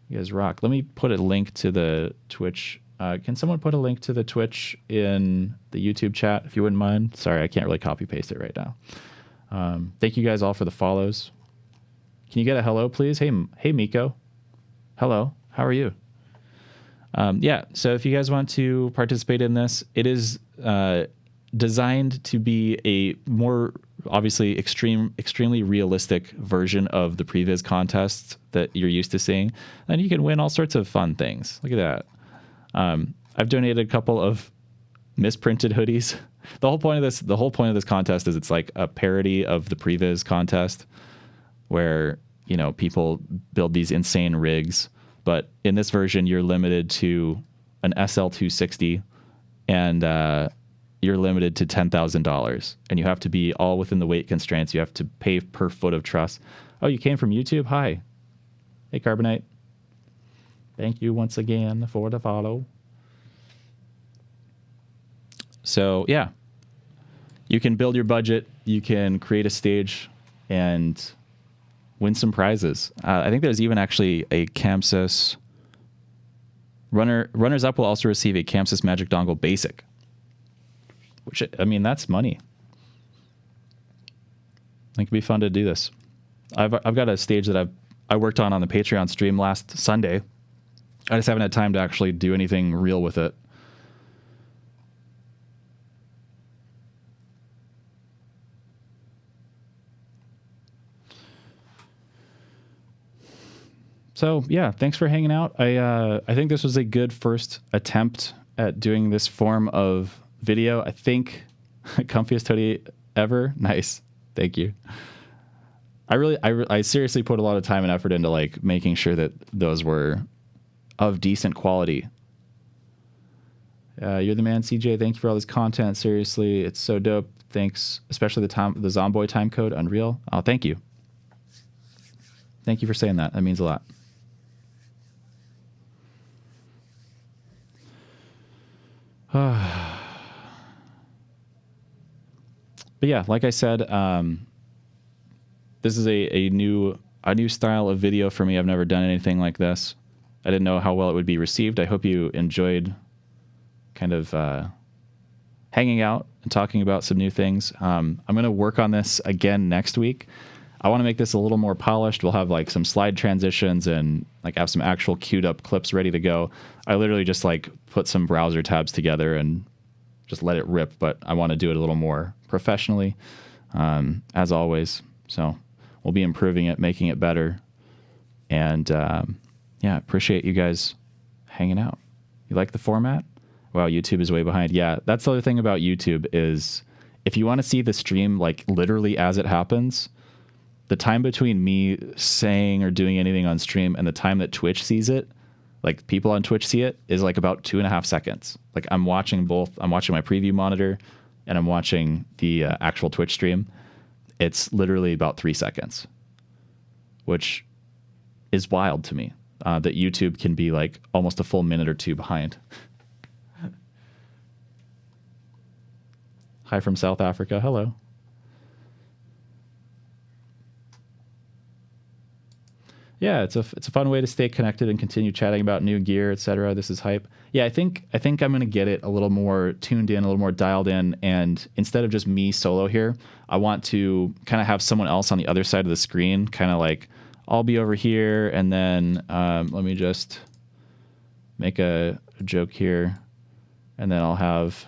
You guys rock. Let me put a link to the Twitch. Can someone put a link to the Twitch in the YouTube chat, if you wouldn't mind? Sorry, I can't really copy paste it right now. Thank you guys all for the follows. Can you get a hello, please? Hey, Miko. Hello. How are you? Yeah, so if you guys want to participate in this, it is designed to be a more obviously extremely realistic version of the previs contest that you're used to seeing. And you can win all sorts of fun things. Look at that. I've donated a couple of misprinted hoodies. The whole point of this contest is it's like a parody of the previs contest where, you know, people build these insane rigs. But in this version, you're limited to an SL260 and you're limited to $10,000. And you have to be all within the weight constraints. You have to pay per foot of truss. Oh, you came from YouTube? Hi. Hey, Carbonite. Thank you once again for the follow. So, yeah. You can build your budget. You can create a stage and win some prizes. I think there's even actually a Camsys runners up will also receive a Camsys Magic Dongle Basic, which, I mean, that's money. I think it'd be fun to do this. I've got a stage that I worked on the Patreon stream last Sunday. I just haven't had time to actually do anything real with it. So yeah, thanks for hanging out. I think this was a good first attempt at doing this form of video. I think comfiest hoodie ever. Nice. Thank you. I seriously put a lot of time and effort into like making sure that those were of decent quality. You're the man, CJ. Thank you for all this content. Seriously, it's so dope. Thanks, especially the Zomboy time code, Unreal. Oh, thank you. Thank you for saying that. That means a lot. But yeah, like I said, this is a new style of video for me. I've never done anything like this. I didn't know how well it would be received. I hope you enjoyed kind of hanging out and talking about some new things. I'm going to work on this again next week. I want to make this a little more polished. We'll have like some slide transitions and like have some actual queued up clips ready to go. I literally just like put some browser tabs together and just let it rip, but I want to do it a little more professionally, as always. So we'll be improving it, making it better. And yeah, appreciate you guys hanging out. You like the format? Wow, YouTube is way behind. Yeah, that's the other thing about YouTube is if you want to see the stream like literally as it happens, the time between me saying or doing anything on stream and the time that Twitch sees it, like people on Twitch see it, is like about 2.5 seconds. Like I'm watching both. I'm watching my preview monitor and I'm watching the actual Twitch stream. It's literally about 3 seconds, which is wild to me, that YouTube can be like almost a full minute or two behind. Hi from South Africa. Hello. Yeah, it's a fun way to stay connected and continue chatting about new gear, etc. This is hype. Yeah, I think I'm going to get it a little more tuned in, a little more dialed in, and instead of just me solo here, I want to kind of have someone else on the other side of the screen, kind of like I'll be over here, and then let me just make a joke here, and then I'll have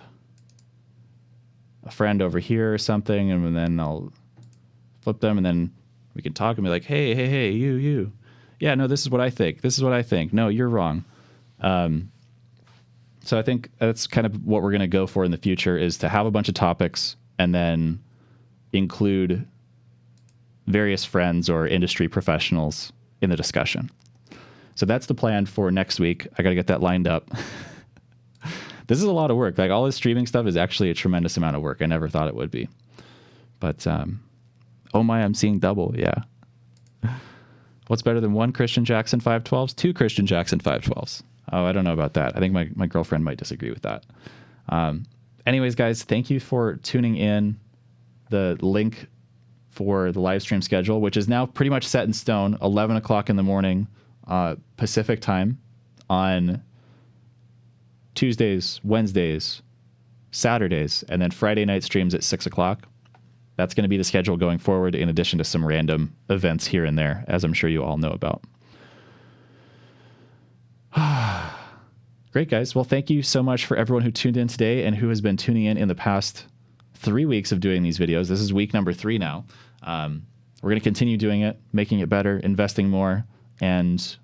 a friend over here or something, and then I'll flip them, and then we can talk and be like, hey, you. Yeah, no, this is what I think. This is what I think. No, you're wrong. So I think that's kind of what we're going to go for in the future, is to have a bunch of topics and then include various friends or industry professionals in the discussion. So that's the plan for next week. I got to get that lined up. This is a lot of work. Like all this streaming stuff is actually a tremendous amount of work. I never thought it would be. But oh my, I'm seeing double. Yeah. What's better than 1 Christian Jackson 512s? 2 Christian Jackson 512s. Oh, I don't know about that. I think my girlfriend might disagree with that. Anyways, guys, thank you for tuning in. The link for the live stream schedule, which is now pretty much set in stone, 11 o'clock in the morning, Pacific time on Tuesdays, Wednesdays, Saturdays, and then Friday night streams at 6 o'clock. That's going to be the schedule going forward, in addition to some random events here and there, as I'm sure you all know about. Great, guys. Well, thank you so much for everyone who tuned in today and who has been tuning in the past 3 weeks of doing these videos. This is week number 3 now. We're going to continue doing it, making it better, investing more, and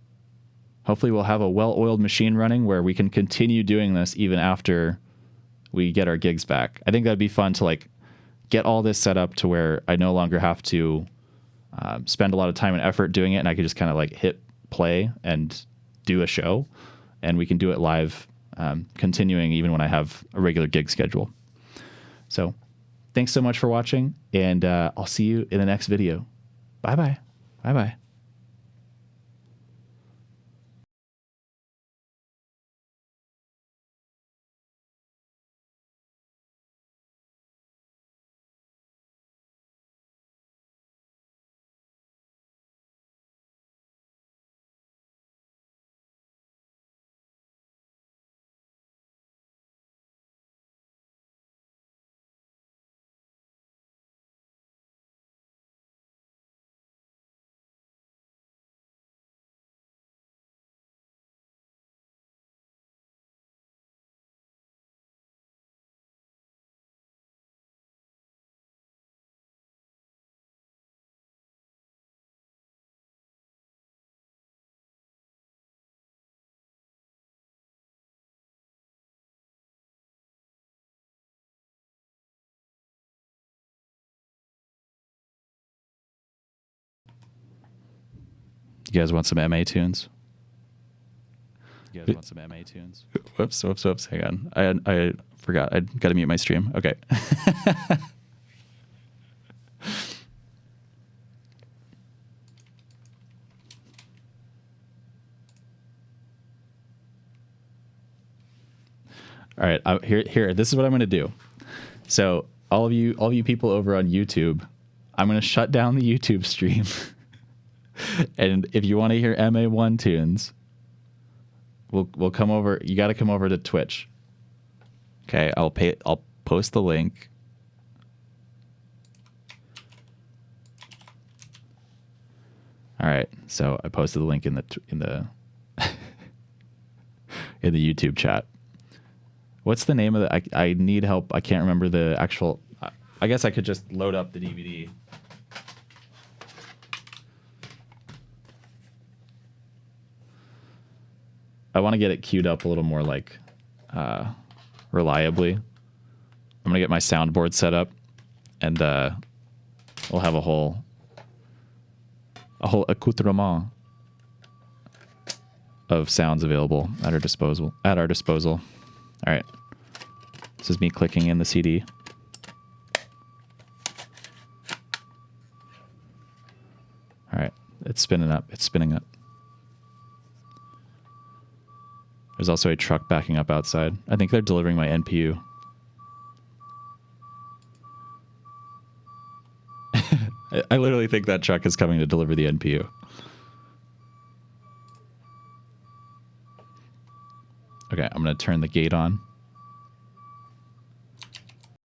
hopefully we'll have a well-oiled machine running where we can continue doing this even after we get our gigs back. I think that'd be fun to like get all this set up to where I no longer have to spend a lot of time and effort doing it, and I could just kind of like hit play and do a show, and we can do it live, continuing even when I have a regular gig schedule. So thanks so much for watching, and I'll see you in the next video. Bye-bye. Bye-bye. You guys want some MA tunes? You guys want some MA tunes? Whoops. Hang on. I forgot. I got to mute my stream. Okay. All right. Here. This is what I'm going to do. So all of you people over on YouTube, I'm going to shut down the YouTube stream. And if you want to hear MA1 tunes, we'll come over. You got to come over to Twitch. Okay, I'll post the link. All right, so I posted the link in the in the YouTube chat. What's the name of the? I need help. I can't remember the actual. I guess I could just load up the DVD. I want to get it queued up a little more like reliably. I'm gonna get my soundboard set up, and we'll have a whole accoutrement of sounds available at our disposal. All right, this is me clicking in the CD. All right, it's spinning up. There's also a truck backing up outside. I think they're delivering my NPU. I literally think that truck is coming to deliver the NPU. Okay, I'm going to turn the gate on.